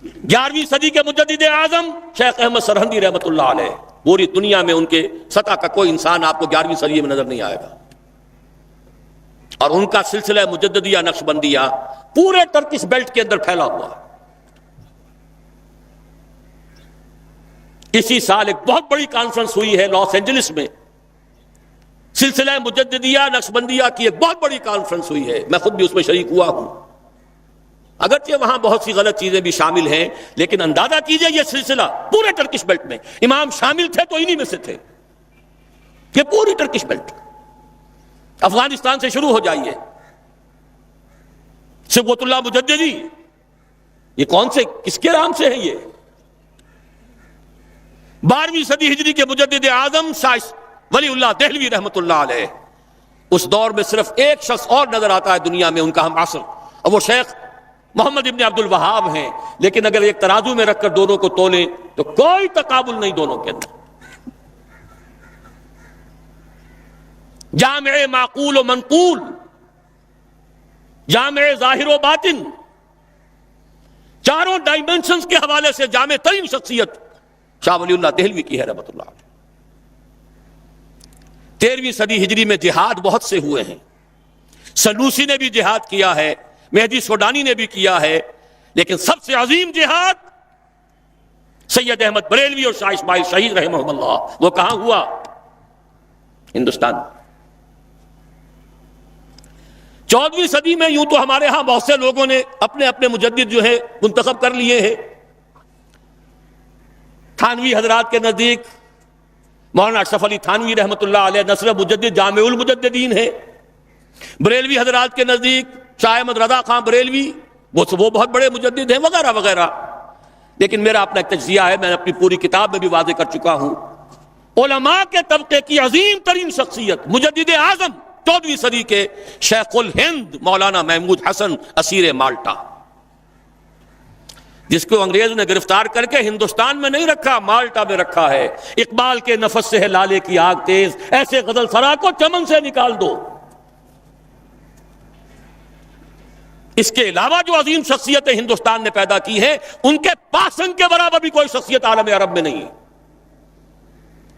11ویں صدی کے مجدد اعظم شیخ احمد سرہندی رحمۃ اللہ علیہ. پوری دنیا میں ان کے سطح کا کوئی انسان آپ کو 11ویں صدی میں نظر نہیں آئے گا. اور ان کا سلسلہ مجددیہ نقشبندیہ پورے ٹرکش بیلٹ کے اندر پھیلا ہوا. اسی سال ایک بہت بڑی کانفرنس ہوئی ہے لاس اینجلس میں، سلسلہ مجددیہ نقشبندیہ کی ایک بہت بڑی کانفرنس ہوئی ہے. میں خود بھی اس میں شریک ہوا ہوں. اگرچہ وہاں بہت سی غلط چیزیں بھی شامل ہیں، لیکن اندازہ کیجئے یہ سلسلہ پورے ٹرکش بیلٹ میں، امام شامل تھے تو انہی میں سے تھے. یہ پوری ٹرکش بیلٹ، افغانستان سے شروع ہو جائیے. صبغت اللہ مجددی، یہ کون سے، کس کے نام سے ہے یہ؟ 12ویں صدی ہجری کے مجدد اعظم شاہ ولی اللہ دہلوی رحمۃ اللہ علیہ. اس دور میں صرف ایک شخص اور نظر آتا ہے دنیا میں ان کا ہم عصر، اور وہ شیخ محمد ابن عبد الوہاب ہیں. لیکن اگر ایک ترازو میں رکھ کر دونوں کو تولیں تو کوئی تقابل نہیں دونوں کے اندر. جامع معقول و منقول، جامع ظاہر و باطن، چاروں ڈائمنشنز کے حوالے سے جامع ترین شخصیت شاہ ولی اللہ دہلوی کی ہے رحمۃ اللہ. 13ویں صدی ہجری میں جہاد بہت سے ہوئے ہیں. سنوسی نے بھی جہاد کیا ہے، مہدی سوڈانی نے بھی کیا ہے، لیکن سب سے عظیم جہاد سید احمد بریلوی اور شاہ اسماعیل شہید رحمہ اللہ، وہ کہاں ہوا؟ ہندوستان. 14ویں صدی میں یوں تو ہمارے ہاں بہت سے لوگوں نے اپنے اپنے مجدد جو ہے منتخب کر لیے ہیں. تھانوی حضرات کے نزدیک مولانا اشرف علی تھانوی رحمۃ اللہ علیہ نصر مجدد جامع المجددین ہے. بریلوی حضرات کے نزدیک شاہ احمد رضا خان بریلوی وہ بہت بڑے مجدد ہیں وغیرہ وغیرہ. لیکن میرا اپنا ایک تجزیہ ہے، میں اپنی پوری کتاب میں بھی واضح کر چکا ہوں. علماء کے طبقے کی عظیم ترین شخصیت مجدد اعظم 14ویں صدی کے شیخ الہند مولانا محمود حسن اسیر مالٹا، جس کو انگریز نے گرفتار کر کے ہندوستان میں نہیں رکھا، مالٹا میں رکھا ہے. اقبال کے نفس سے ہے لالے کی آگ تیز، ایسے غزل سرا کو چمن سے نکال دو. اس کے علاوہ جو عظیم شخصیتیں ہندوستان نے پیدا کی ہیں ان کے پاسنگ کے برابر بھی کوئی شخصیت عالم عرب میں نہیں.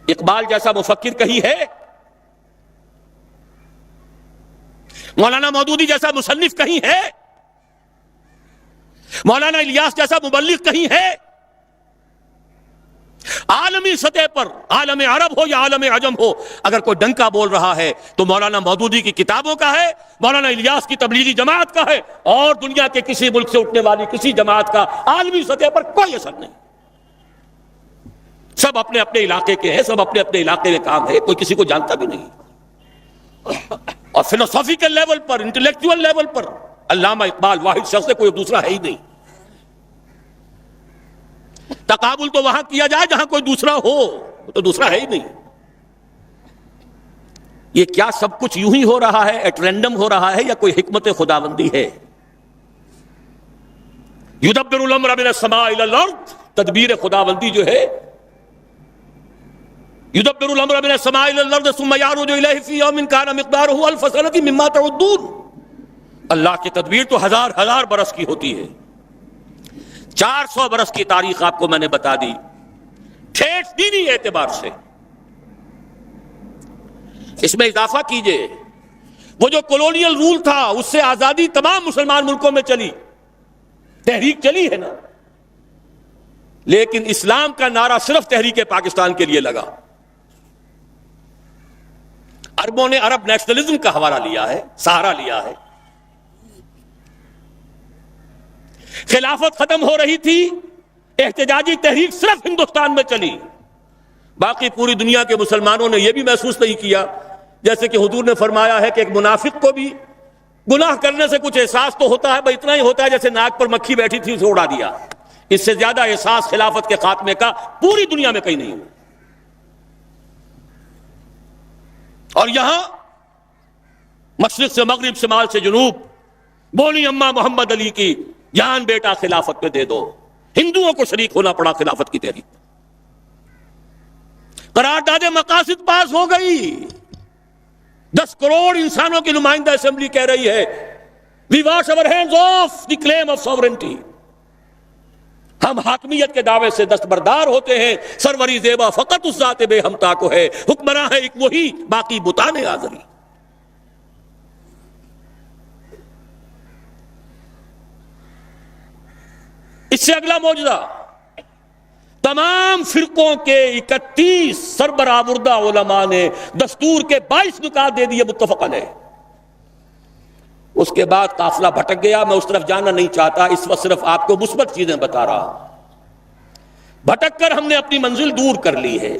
اقبال جیسا مفکر کہیں ہے؟ مولانا مودودی جیسا مصنف کہیں ہے؟ مولانا الیاس جیسا مبلغ کہیں ہے؟ عالمی سطح پر عالم عرب ہو یا عالم عجم ہو اگر کوئی ڈنکا بول رہا ہے تو مولانا مودودی کی کتابوں کا ہے، مولانا الیاس کی تبلیغی جماعت کا ہے، اور دنیا کے کسی ملک سے اٹھنے والی کسی جماعت کا عالمی سطح پر کوئی اثر نہیں. سب اپنے اپنے علاقے کے ہیں، سب اپنے اپنے علاقے میں کام ہے، کوئی کسی کو جانتا بھی نہیں. اور فلسفیکل لیول پر، انٹلیکچوئل لیول پر علامہ اقبال واحد شخص ہے، کوئی دوسرا ہے ہی نہیں. تقابل تو وہاں کیا جائے جہاں کوئی دوسرا ہو، تو دوسرا ہے ہی نہیں. یہ کیا سب کچھ یوں ہی ہو رہا ہے، ایٹ رینڈم ہو رہا ہے، یا کوئی حکمت خداوندی ہے؟ یدبر الامر من السماء الى الارض، تدبیر خداوندی جو ہے، یدبر الامر من السماء الى الارض ثم يعرج اليه في يوم كان مقداره الف سنة مما تعدون. اللہ کی تدبیر تو ہزار برس کی ہوتی ہے. 400 برس کی تاریخ آپ کو میں نے بتا دی ٹھیک دینی اعتبار سے. اس میں اضافہ کیجئے وہ جو کولونیل رول تھا اس سے آزادی تمام مسلمان ملکوں میں چلی، تحریک چلی ہے نا، لیکن اسلام کا نعرہ صرف تحریک پاکستان کے لیے لگا. عربوں نے عرب نیشنلزم کا حوالہ لیا ہے، سہارا لیا ہے. خلافت ختم ہو رہی تھی، احتجاجی تحریک صرف ہندوستان میں چلی، باقی پوری دنیا کے مسلمانوں نے یہ بھی محسوس نہیں کیا. جیسے کہ حضور نے فرمایا ہے کہ ایک منافق کو بھی گناہ کرنے سے کچھ احساس تو ہوتا ہے، بس اتنا ہی ہوتا ہے جیسے ناک پر مکھی بیٹھی تھی اسے اڑا دیا. اس سے زیادہ احساس خلافت کے خاتمے کا پوری دنیا میں کہیں نہیں ہوا. اور یہاں مشرق سے مغرب، شمال سے جنوب بولی اماں محمد علی کی جان بیٹا خلافت پہ دے دو. ہندوؤں کو شریک ہونا پڑا خلافت کی تحریک. قرارداد مقاصد پاس ہو گئی، 10 کروڑ انسانوں کی نمائندہ اسمبلی کہہ رہی ہے we wash our hands off the claim of sovereignty. ہم حاکمیت کے دعوے سے دستبردار ہوتے ہیں، سروری زیبا فقط اس ذات بے ہمتا کو ہے، حکمراں ہے ایک وہی، باقی بتانے آزری. اس سے اگلا معجزہ، تمام فرقوں کے 31 سربراہوردہ علماء نے دستور کے 22 نکات دے دیے متفق علیہ. اس کے بعد قافلہ بھٹک گیا. میں اس طرف جانا نہیں چاہتا، اس وقت صرف آپ کو مثبت چیزیں بتا رہا ہوں. بھٹک کر ہم نے اپنی منزل دور کر لی ہے.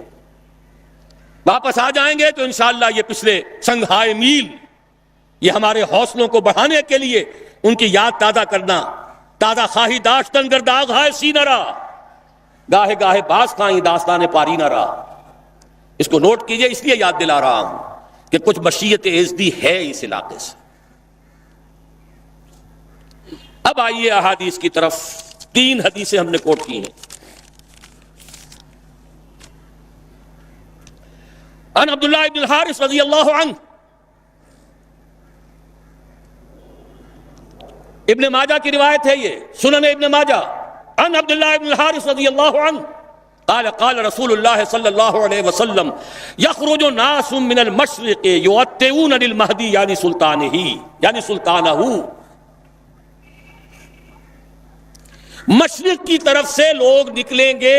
واپس آ جائیں گے تو انشاءاللہ یہ پچھلے سنگھائے میل، یہ ہمارے حوصلوں کو بڑھانے کے لیے ان کی یاد تازہ کرنا. تازہ خواہی داشتن گر داغ ہے سینہ را، گاہے گاہے باز خواہی داستان پاری نہ را. اس کو نوٹ کیجئے، اس لیے یاد دلا رہا ہوں کہ کچھ مشیت ازدی ہے اس علاقے سے. اب آئیے احادیث کی طرف. 3 حدیثیں ہم نے کوٹ کی ہیں. عن عبداللہ ابن الحارث رضی اللہ عنہ، ابن ماجہ کی روایت ہے، یہ سنن ابن ماجہ. عن عبداللہ ابن الحارث رضی اللہ عنہ قال قال رسول اللہ صلی اللہ علیہ وسلم یخرج ناس من المشرق یؤتئون للمہدی یعنی سلطانہ. مشرق کی طرف سے لوگ نکلیں گے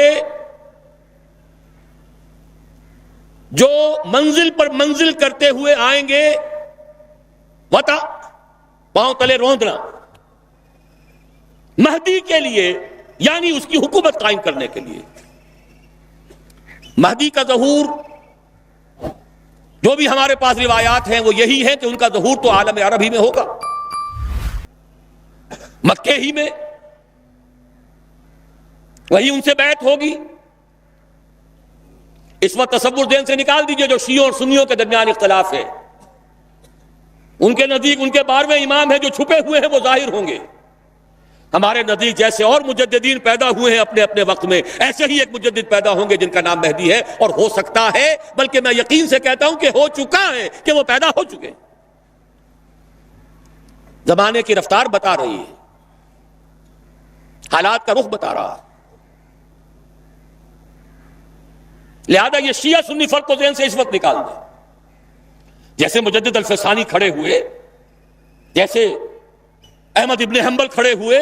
جو منزل پر منزل کرتے ہوئے آئیں گے. وطا پاؤں تلے روندنا مہدی کے لیے، یعنی اس کی حکومت قائم کرنے کے لیے۔ مہدی کا ظہور جو بھی ہمارے پاس روایات ہیں وہ یہی ہے کہ ان کا ظہور تو عالم عرب ہی میں ہوگا، مکے ہی میں، وہی ان سے بیعت ہوگی۔ اس وقت تصور ذہن سے نکال دیجئے جو شیعوں اور سنیوں کے درمیان اختلاف ہے، ان کے نزدیک ان کے 12ویں امام ہیں جو چھپے ہوئے ہیں وہ ظاہر ہوں گے، ہمارے نزدیک جیسے اور مجددین پیدا ہوئے ہیں اپنے اپنے وقت میں، ایسے ہی ایک مجدد پیدا ہوں گے جن کا نام مہدی ہے، اور ہو سکتا ہے، بلکہ میں یقین سے کہتا ہوں کہ ہو چکا ہے، کہ وہ پیدا ہو چکے۔ زمانے کی رفتار بتا رہی ہے، حالات کا رخ بتا رہا ہے، لہذا یہ شیعہ سنی فرق کو ذہن سے اس وقت نکال دیں۔ جیسے مجدد الفسانی کھڑے ہوئے، جیسے احمد ابن حنبل کھڑے ہوئے،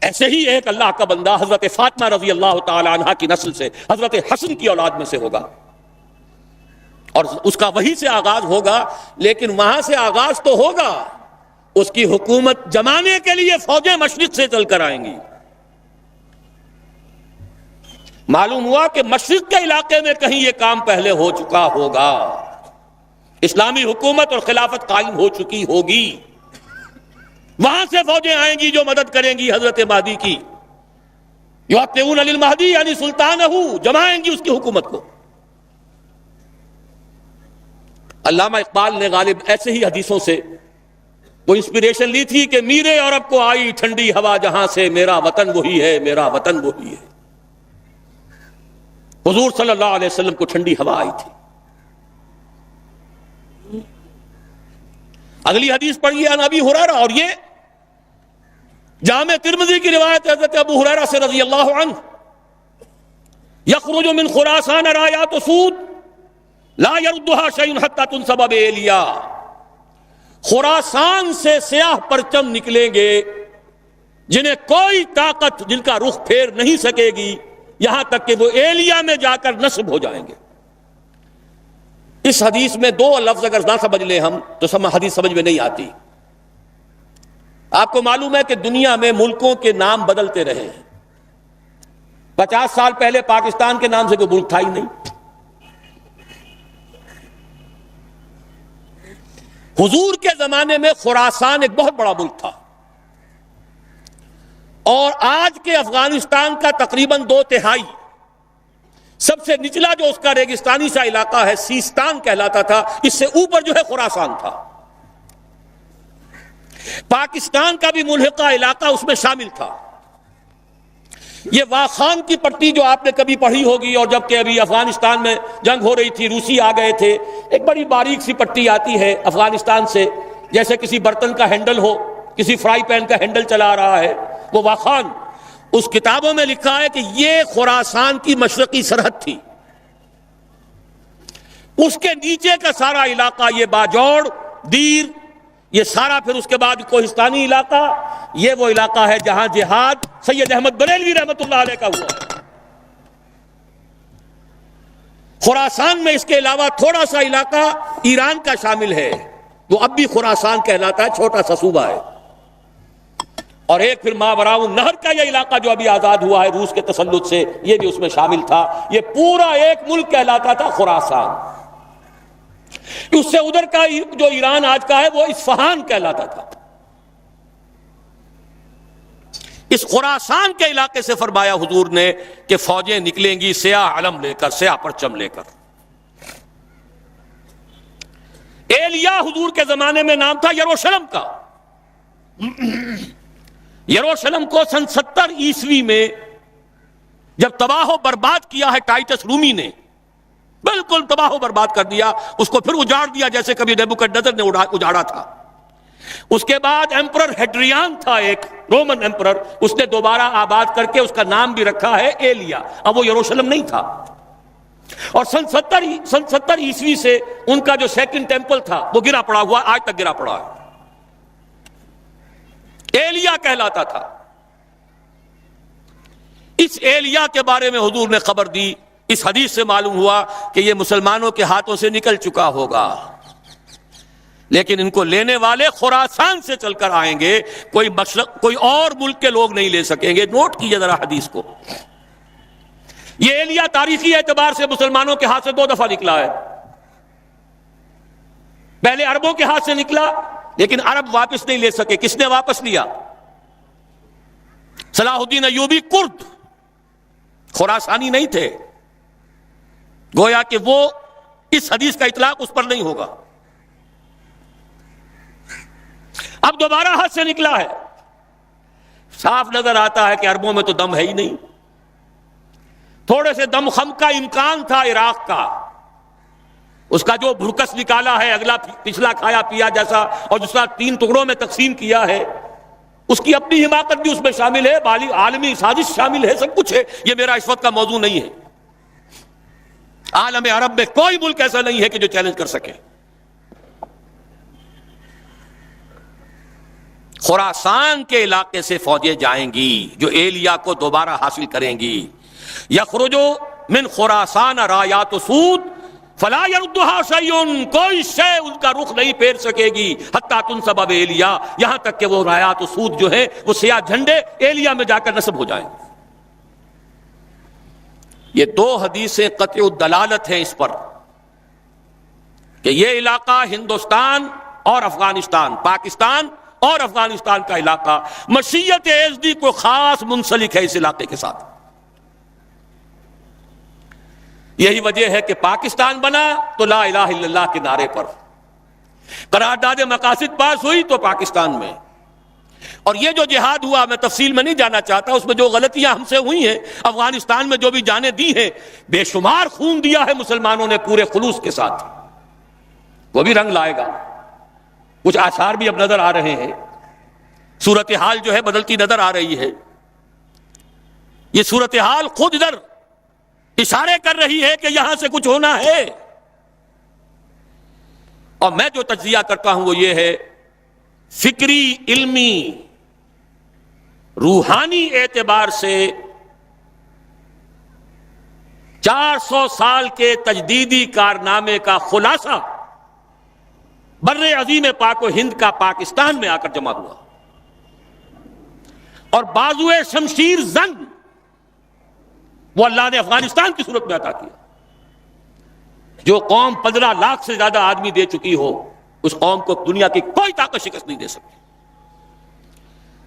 ایسے ہی ایک اللہ کا بندہ حضرت فاطمہ رضی اللہ تعالی عنہا کی نسل سے، حضرت حسن کی اولاد میں سے ہوگا، اور اس کا وہی سے آغاز ہوگا، لیکن وہاں سے آغاز تو ہوگا، اس کی حکومت جمانے کے لیے فوجیں مشرق سے چل کر آئیں گی۔ معلوم ہوا کہ مشرق کے علاقے میں کہیں یہ کام پہلے ہو چکا ہوگا، اسلامی حکومت اور خلافت قائم ہو چکی ہوگی، وہاں سے فوجیں آئیں گی جو مدد کریں گی حضرت مہدی کی، یعطون للمہدی یعنی سلطانہ، جمائیں گی اس کی حکومت کو۔ علامہ اقبال نے غالب ایسے ہی حدیثوں سے وہ انسپریشن لی تھی کہ میرے عرب کو آئی ٹھنڈی ہوا جہاں سے، میرا وطن وہی ہے، میرا وطن وہی ہے۔ حضور صلی اللہ علیہ وسلم کو ٹھنڈی ہوا آئی تھی۔ اگلی حدیث پڑھیے عن ابی ہریرہ، اور یہ جامع ترمذی کی روایت حضرت ابو ہریرہ سے رضی اللہ عنہ، یخرج من خراسان رایات سود لا یردها شیء حتی تنصب بایلیا، خراسان سے سیاہ پرچم نکلیں گے جنہیں کوئی طاقت جن کا رخ پھیر نہیں سکے گی یہاں تک کہ وہ ایلیا میں جا کر نصب ہو جائیں گے۔ اس حدیث میں دو لفظ اگر نہ سمجھ لیں ہم تو حدیث سمجھ میں نہیں آتی۔ آپ کو معلوم ہے کہ دنیا میں ملکوں کے نام بدلتے رہے ہیں، 50 سال پہلے پاکستان کے نام سے کوئی ملک تھا ہی نہیں۔ حضور کے زمانے میں خراسان ایک بہت بڑا ملک تھا، اور آج کے افغانستان کا تقریباً 2/3 سب سے نچلا جو اس کا ریگستانی سا علاقہ ہے سیستان کہلاتا تھا، اس سے اوپر جو ہے خراسان تھا۔ پاکستان کا بھی ملحقہ علاقہ اس میں شامل تھا۔ یہ واخان کی پٹی جو آپ نے کبھی پڑھی ہوگی، اور جبکہ ابھی افغانستان میں جنگ ہو رہی تھی، روسی آ گئے تھے، ایک بڑی باریک سی پٹی آتی ہے افغانستان سے، جیسے کسی برتن کا ہینڈل ہو، کسی فرائی پین کا ہینڈل چلا رہا ہے، وہ واخان۔ اس کتابوں میں لکھا ہے کہ یہ خراسان کی مشرقی سرحد تھی، اس کے نیچے کا سارا علاقہ، یہ باجوڑ، دیر، یہ سارا پھر اس کے بعد کوہستانی علاقہ، یہ وہ علاقہ ہے جہاں جہاد سید احمد بریلوی رحمت اللہ علیہ کا ہوا ہے۔ خراسان میں اس کے علاوہ تھوڑا سا علاقہ ایران کا شامل ہے، وہ اب بھی خراسان کہلاتا ہے، چھوٹا سا صوبہ ہے، اور ایک پھر ماوراء النہر کا یہ علاقہ جو ابھی آزاد ہوا ہے روس کے تسلط سے، یہ بھی اس میں شامل تھا۔ یہ پورا ایک ملک کہلاتا تھا خراسان۔ اس سے ادھر کا جو ایران آج کا ہے وہ اصفہان کہلاتا تھا۔ اس خراسان کے علاقے سے فرمایا حضور نے کہ فوجیں نکلیں گی سیاہ علم لے کر، سیاہ پرچم لے کر۔ ایلیا حضور کے زمانے میں نام تھا یروشلم کا۔ یروشلم کو سن 70 عیسوی میں جب تباہ و برباد کیا ہے ٹائٹس رومی نے، بالکل تباہ و برباد کر دیا، اس کو پھر اجاڑ دیا جیسے کبھی نیبوکڈنیزر نے اجاڑا تھا۔ اس کے بعد ایمپرر ہیڈریان تھا ایک رومن ایمپرر، اس نے دوبارہ آباد کر کے اس کا نام بھی رکھا ہے ایلیا، اب وہ یروشلم نہیں تھا۔ اور سن 70 عیسوی سے ان کا جو سیکنڈ ٹیمپل تھا وہ گرا پڑا ہوا، آج تک گرا پڑا ہے، ایلیا کہلاتا تھا۔ اس ایلیا کے بارے میں حضور نے خبر دی، اس حدیث سے معلوم ہوا کہ یہ مسلمانوں کے ہاتھوں سے نکل چکا ہوگا۔ لیکن ان کو لینے والے خراسان سے چل کر آئیں گے، کوئی مشرق کوئی اور ملک کے لوگ نہیں لے سکیں گے۔ نوٹ کیجئے ذرا حدیث کو۔ یہ ایلیا تاریخی اعتبار سے مسلمانوں کے ہاتھ سے 2 دفعہ نکلا ہے۔ پہلے عربوں کے ہاتھ سے نکلا، لیکن عرب واپس نہیں لے سکے۔ کس نے واپس لیا؟ صلاح الدین ایوبی کرد، خراسانی نہیں تھے۔ گویا کہ وہ اس حدیث کا اطلاق اس پر نہیں ہوگا۔ اب دوبارہ ہاتھ سے نکلا ہے، صاف نظر آتا ہے کہ عربوں میں تو دم ہے ہی نہیں۔ تھوڑے سے دم خم کا امکان تھا عراق کا، اس کا جو بھرکس نکالا ہے، اگلا پچھلا کھایا پیا جیسا، اور دوسرا 3 ٹکڑوں میں تقسیم کیا ہے، اس کی اپنی حماقت بھی اس میں شامل ہے، عالمی سازش شامل ہے، سب کچھ ہے۔ یہ میرا اس وقت کا موضوع نہیں ہے۔ عالم عرب میں کوئی ملک ایسا نہیں ہے کہ جو چیلنج کر سکے۔ خراسان کے علاقے سے فوجیں جائیں گی جو ایلیا کو دوبارہ حاصل کریں گی۔ یخرجو من خراسان رایات سود فلا یردها شیء، کوئی شے ان کا رخ نہیں پھیر سکے گی حتی تنصب ایلیا، یہاں تک کہ وہ رایات سود جو ہیں وہ سیاہ جھنڈے ایلیا میں جا کر نصب ہو جائیں۔ یہ 2 حدیثیں قطع الدلالت ہیں اس پر کہ یہ علاقہ ہندوستان اور افغانستان، پاکستان اور افغانستان کا علاقہ مشیت ایزدی کو خاص منسلک ہے اس علاقے کے ساتھ۔ یہی وجہ ہے کہ پاکستان بنا تو لا الہ الا اللہ کے نعرے پر، قرارداد مقاصد پاس ہوئی تو پاکستان میں، اور یہ جو جہاد ہوا، میں تفصیل میں نہیں جانا چاہتا، اس میں جو غلطیاں ہم سے ہوئی ہیں، افغانستان میں جو بھی جانیں دی ہیں، بے شمار خون دیا ہے مسلمانوں نے پورے خلوص کے ساتھ، وہ بھی رنگ لائے گا۔ کچھ آثار بھی اب نظر آ رہے ہیں، صورتحال جو ہے بدلتی نظر آ رہی ہے۔ یہ صورتحال خود ادھر اشارے کر رہی ہے کہ یہاں سے کچھ ہونا ہے، اور میں جو تجزیہ کرتا ہوں وہ یہ ہے، فکری، علمی، روحانی اعتبار سے 400 سال کے تجدیدی کارنامے کا خلاصہ بر عظیم پاک و ہند کا پاکستان میں آ کر جمع ہوا، اور بازوئے شمشیر زنگ وہ اللہ نے افغانستان کی صورت میں عطا کیا۔ جو قوم 15 لاکھ سے زیادہ آدمی دے چکی ہو، اس قوم کو دنیا کی کوئی طاقت شکست نہیں دے سکتی۔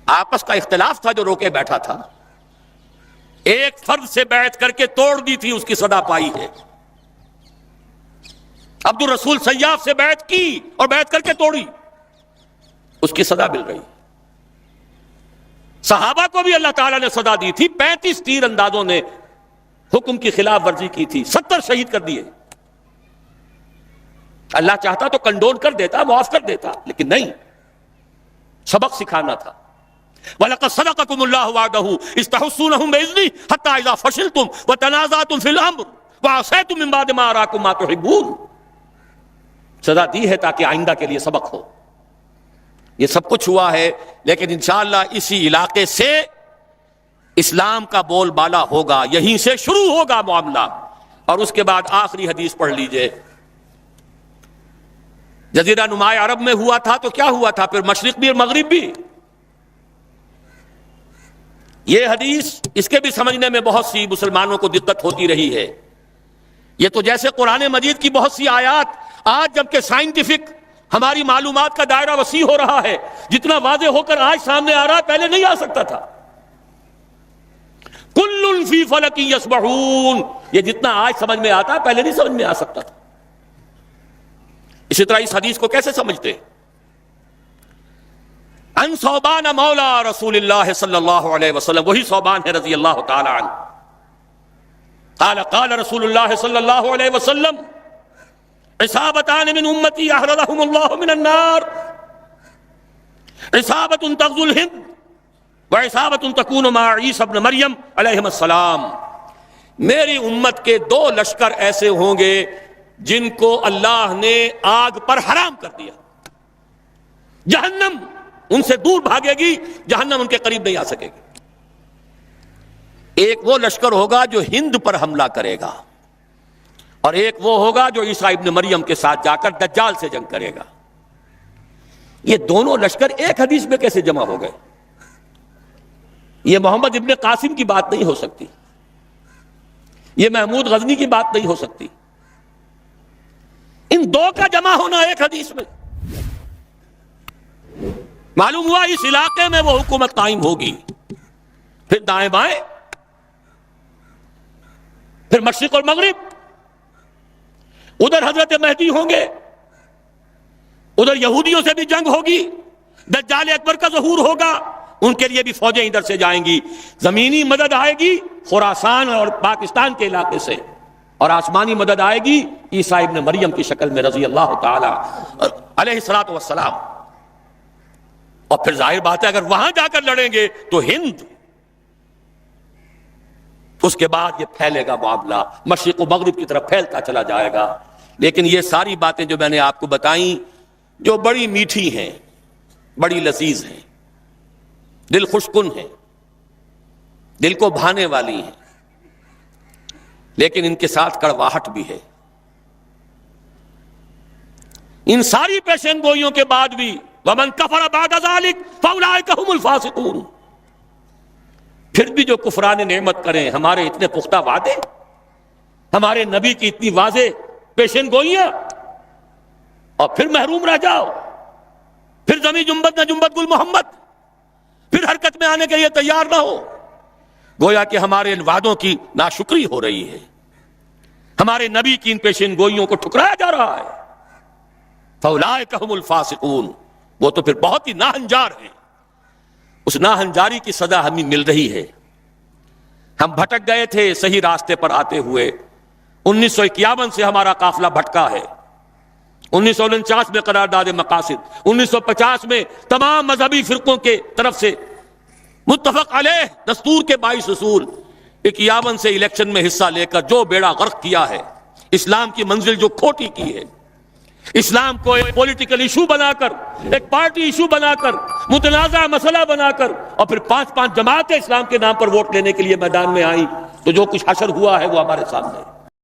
آپس کا اختلاف تھا جو روکے بیٹھا تھا، ایک فرد سے بیعت کر کے توڑ دی تھی، اس کی صدا پائی ہے۔ عبد الرسول سیاف سے بیعت کی اور بیعت کر کے توڑی، اس کی صدا مل گئی۔ صحابہ کو بھی اللہ تعالیٰ نے صدا دی تھی، 35 تیر اندازوں نے حکم کی خلاف ورزی کی تھی، 70 شہید کر دیے۔ اللہ چاہتا تو کنڈون کر دیتا، معاف کر دیتا، لیکن نہیں، سبق سکھانا تھا۔ وَلَقَدْ صَدَقَكُمُ اللَّهُ وَعْدَهُ إِذْ تَحُسُّونَهُم بِإِذْنِهِ حَتَّىٰ إِذَا فَشِلْتُمْ وَتَنَازَعْتُمْ فِي الْأَمْرِ وَعَصَيْتُم مِّن بَعْدِ مَا أَرَاكُم مَّا تُحِبُّونَ۔ سزا دی ہے تاکہ آئندہ کے لیے سبق ہو۔ یہ سب کچھ ہوا ہے، لیکن انشاءاللہ اسی علاقے سے اسلام کا بول بالا ہوگا، یہیں سے شروع ہوگا معاملہ۔ اور اس کے بعد آخری حدیث پڑھ لیجئے۔ جزیرہ نما عرب میں ہوا تھا تو کیا ہوا تھا، پھر مشرق بھی اور مغرب بھی۔ یہ حدیث، اس کے بھی سمجھنے میں بہت سی مسلمانوں کو دقت ہوتی رہی ہے۔ یہ تو جیسے قرآن مجید کی بہت سی آیات، آج جبکہ سائنٹیفک ہماری معلومات کا دائرہ وسیع ہو رہا ہے، جتنا واضح ہو کر آج سامنے آ رہا ہے، پہلے نہیں آ سکتا تھا۔ کل فی فلک یسبحون، یہ جتنا آج سمجھ میں آتا ہے پہلے نہیں سمجھ میں آ سکتا تھا۔ اسی طرح اس حدیث کو کیسے سمجھتے؟ ان ثوبان مولا رسول اللہ صلی اللہ علیہ وسلم، وہی ثوبان ہے رضی اللہ تعالی عنہ، قال قال رسول اللہ صلی اللہ علیہ وسلم عصابتان من امتی احرزهم اللہ من النار، عصابت تغزو الہند وعصابت تکون مع عیسی ابن مریم علیہ السلام۔ میری امت کے 2 لشکر ایسے ہوں گے جن کو اللہ نے آگ پر حرام کر دیا، جہنم ان سے دور بھاگے گی، جہنم ان کے قریب نہیں آ سکے گی۔ ایک وہ لشکر ہوگا جو ہند پر حملہ کرے گا، اور ایک وہ ہوگا جو عیسیٰ ابن مریم کے ساتھ جا کر دجال سے جنگ کرے گا۔ یہ دونوں لشکر ایک حدیث میں کیسے جمع ہو گئے؟ یہ محمد ابن قاسم کی بات نہیں ہو سکتی، یہ محمود غزنی کی بات نہیں ہو سکتی، ان دو کا جمع ہونا ایک حدیث میں۔ معلوم ہوا اس علاقے میں وہ حکومت قائم ہوگی، پھر دائیں بائیں، پھر مشرق اور مغرب، ادھر حضرت مہدی ہوں گے، ادھر یہودیوں سے بھی جنگ ہوگی، دجال اکبر کا ظہور ہوگا، ان کے لیے بھی فوجیں ادھر سے جائیں گی، زمینی مدد آئے گی خراسان اور پاکستان کے علاقے سے، اور آسمانی مدد آئے گی عیسیٰ ابن مریم کی شکل میں رضی اللہ تعالی علیہ الصلوۃ والسلام۔ اور پھر ظاہر بات ہے اگر وہاں جا کر لڑیں گے تو ہند، اس کے بعد یہ پھیلے گا معاملہ، مشرق و مغرب کی طرف پھیلتا چلا جائے گا۔ لیکن یہ ساری باتیں جو میں نے آپ کو بتائیں، جو بڑی میٹھی ہیں، بڑی لذیذ ہیں، دل خوش کن ہیں، دل کو بھانے والی ہیں، لیکن ان کے ساتھ کڑواہٹ بھی ہے۔ ان ساری پیشن گوئیوں کے بعد بھی وَمَن كَفَرَ بَعْدَ ذَلِكَ فَأُولَٰئِكَ هُمُ الْفَاسِقُونَ، پھر بھی جو کفران نعمت کریں، ہمارے اتنے پختہ وعدے، ہمارے نبی کی اتنی واضح پیشن گوئیاں، اور پھر محروم رہ جاؤ، پھر زمیں جنبت نہ جنبت گل محمد، پھر حرکت میں آنے کے لیے تیار نہ ہو، گویا کہ ہمارے ان وعدوں کی ناشکری ہو رہی ہے، ہمارے نبی کی ان پیشن گوئیوں کو ٹھکرایا جا رہا ہے۔ فَأُولَٰئِكَ هُمُ الْفَاسِقُونَ، وہ تو پھر بہت ہی ناہنجار ہیں، اس ناہنجاری کی سزا ہمیں مل رہی ہے۔ ہم بھٹک گئے تھے صحیح راستے پر آتے ہوئے، 1951 سے ہمارا قافلہ بھٹکا ہے، 1949 میں قرارداد مقاصد، 1950 میں تمام مذہبی فرقوں کے طرف سے متفق علیہ دستور کے 22 اصول، 51 سے الیکشن میں حصہ لے کر جو بیڑا غرق کیا ہے، اسلام کی منزل جو کھوٹی کی ہے، اسلام کو ایک پولیٹیکل ایشو بنا کر، ایک پارٹی ایشو بنا کر، متنازع مسئلہ بنا کر، اور پھر 5 جماعتیں اسلام کے نام پر ووٹ لینے کے لیے میدان میں آئیں، تو جو کچھ حشر ہوا ہے وہ ہمارے سامنے ہے۔